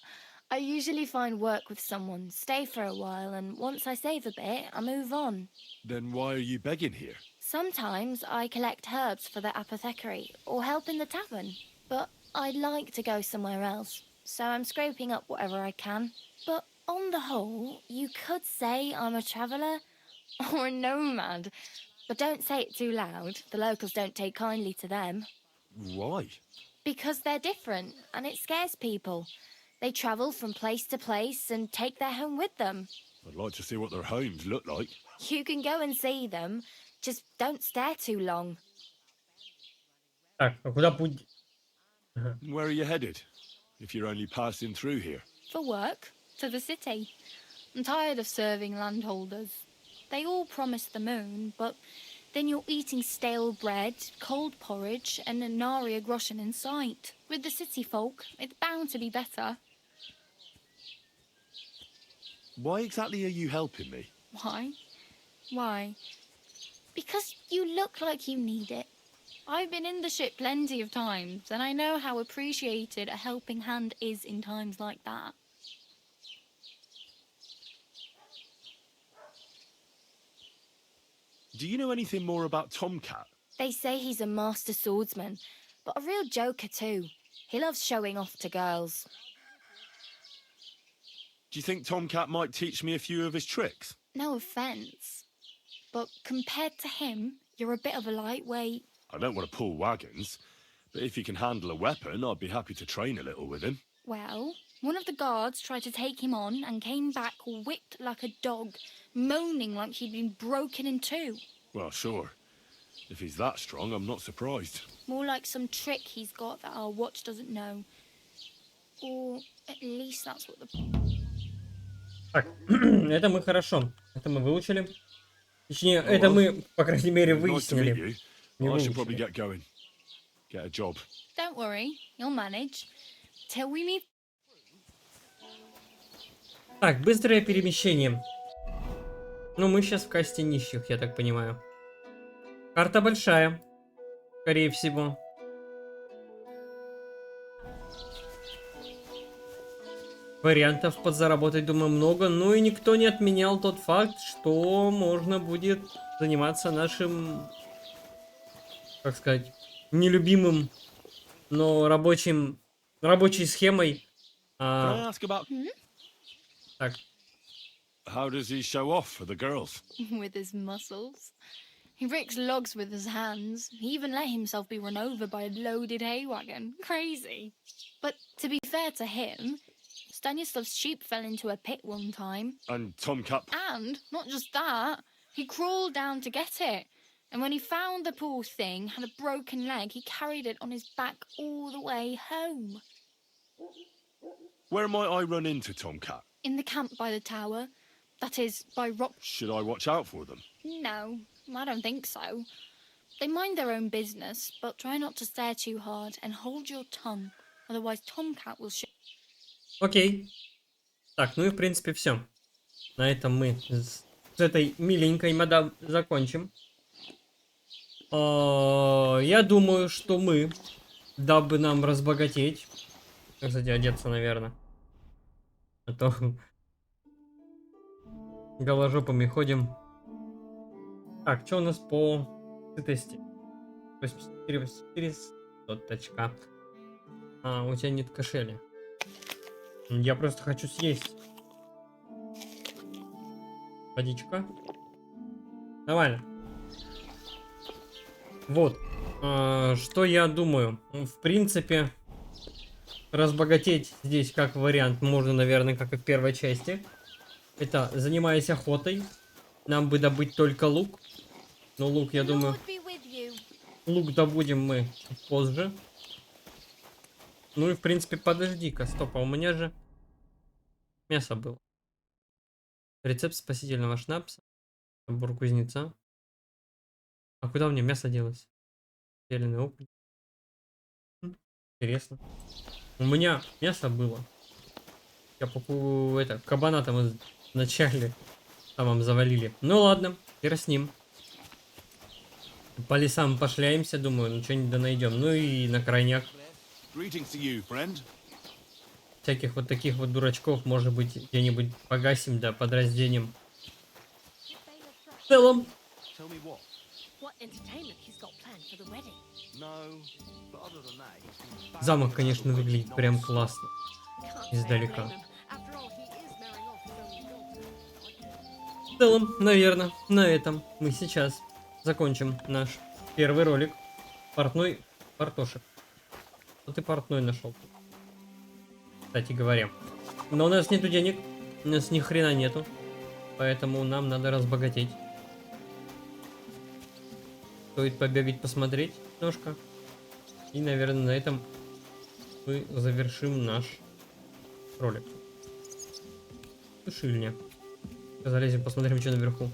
I usually find work with someone, stay for a while, and once I save a bit, I move on. Then why are you begging here? Sometimes I collect herbs for the apothecary, or help in the tavern. But I'd like to go somewhere else, so I'm scraping up whatever I can. But on the whole, you could say I'm a traveller, or a nomad. But don't say it too loud, the locals don't take kindly to them. Why? Because they're different, and it scares people. They travel from place to place and take their home with them. I'd like to see what their homes look like. You can go and see them, just don't stare too long. Так, а куда путь? Where are you headed? If you're only passing through here. For work, to the city. I'm tired of serving landholders. They all promise the moon, but then you're eating stale bread, cold porridge, and a nary a groschen in sight. With the city folk, it's bound to be better. Why exactly are you helping me? Why? Why? Because you look like you need it. I've been in the ship plenty of times, and I know how appreciated a helping hand is in times like that. Do you know anything more about Tomcat? They say he's a master swordsman, but a real joker too. He loves showing off to girls. Do you think Tomcat might teach me a few of his tricks? No offence, but compared to him, you're a bit of a lightweight. I don't want to pull wagons, but if he can handle a weapon, I'd be happy to train a little with him. Well, one of the guards tried to take him on and came back whipped like a dog, moaning like he'd been broken in two. Well, sure. If he's that strong, I'm not surprised. More like some trick he's got that our watch doesn't know. Or at least that's what the... Так, это мы хорошо. Это мы выучили. Точнее, это мы, по крайней мере, выяснили. I should probably get going. Get a job. Don't worry, you'll manage. Till we meet... Так, быстрое перемещение. Ну, мы сейчас в касте нищих, я так понимаю. Карта большая, скорее всего. Вариантов подзаработать, думаю, много. Ну и никто не отменял тот факт, что можно будет заниматься нашим, как сказать, нелюбимым, но рабочей схемой. Can I ask about... Так. How does he show off for the girls? With his muscles. He breaks logs with his hands. He even let himself be run over by a loaded hay wagon. Crazy. But to be fair to him, Stanislav's sheep fell into a pit one time. And Tomcat... And, not just that, he crawled down to get it. And when he found the poor thing had a broken leg, he carried it on his back all the way home. Where might I run into Tomcat? In the camp by the tower. That is, by rock... Should I watch out for them? No, I don't think so. They mind their own business, but try not to stare too hard and hold your tongue. Otherwise Tomcat will shoot. Окей. Так, ну и в принципе все. На этом мы с этой миленькой мадам закончим. Я думаю, что мы, дабы нам разбогатеть... Кстати, одеться, наверное. А то голожопами ходим. Так, что у нас по сытости? 84, Соточка. А, у тебя нет кошеля. Я просто хочу съесть. Водичка. Нормально. Вот. Что я думаю? В принципе, разбогатеть здесь как вариант можно, наверное, как и в первой части. Это занимаясь охотой. Нам бы добыть только лук. Но лук, я думаю... Лук добудем мы позже. Ну и в принципе, подожди-ка, стоп, а у меня же мясо было. Рецепт спасительного шнапса. Набор кузнеца. А куда мне мясо делось? Зеленый опыт. Интересно. У меня мясо было. Я покупаю это, кабана там вначале там завалили. Ну ладно, хер с ним. По лесам пошляемся, думаю, ну что-нибудь да найдем. Ну и на крайняк. Всяких вот таких вот дурачков, может быть, где-нибудь погасим, да, подразденем. В целом. Замок, конечно, выглядит прям классно. Издалека. В целом, наверное, на этом мы сейчас закончим наш первый ролик. Портной Портошек. Вот и портной нашел. Кстати говоря. Но у нас нету денег. У нас ни хрена нету. Поэтому нам надо разбогатеть. Стоит побегать, посмотреть немножко. И, наверное, на этом мы завершим наш ролик. Сушильня. Залезем, посмотрим, что наверху.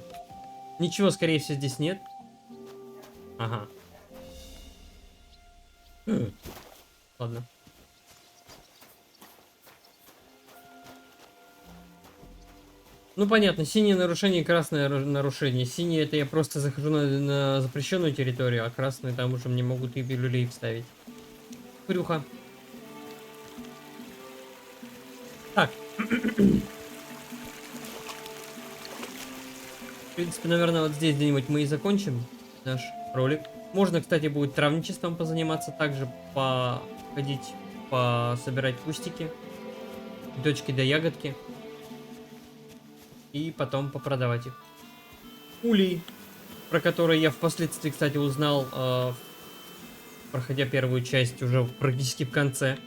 Ничего, скорее всего, здесь нет. Ага. Ладно. Ну понятно, синее нарушение, красное нарушение. Синее это я просто захожу на запрещенную территорию, а красные там уже мне могут и люлей вставить. Крюха. Так. В принципе, наверное, вот здесь где-нибудь мы и закончим наш ролик. Можно, кстати, будет травничеством позаниматься, также походить, пособирать кустики, цветочки да ягодки. И потом попродавать их. Улей, про которые я впоследствии, кстати, узнал, проходя первую часть уже практически в конце.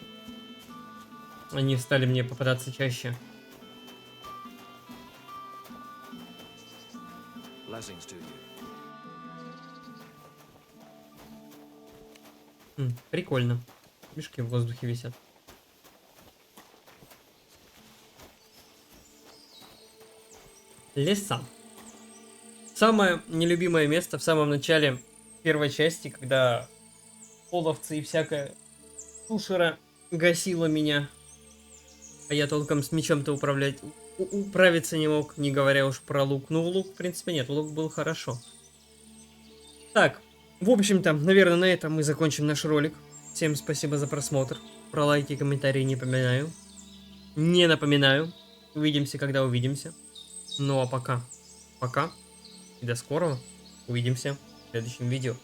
Они стали мне попадаться чаще. Прикольно. Мешки в воздухе висят. Леса. Самое нелюбимое место в самом начале первой части, когда половцы и всякая тушера гасила меня. А я толком с мечом-то управиться не мог, не говоря уж про лук. Ну, лук, в принципе, нет, лук был хорошо. Так, в общем-то, наверное, на этом мы закончим наш ролик. Всем спасибо за просмотр. Про лайки и комментарии не напоминаю. Увидимся, когда увидимся. Ну а пока. Пока. И до скорого. Увидимся в следующем видео.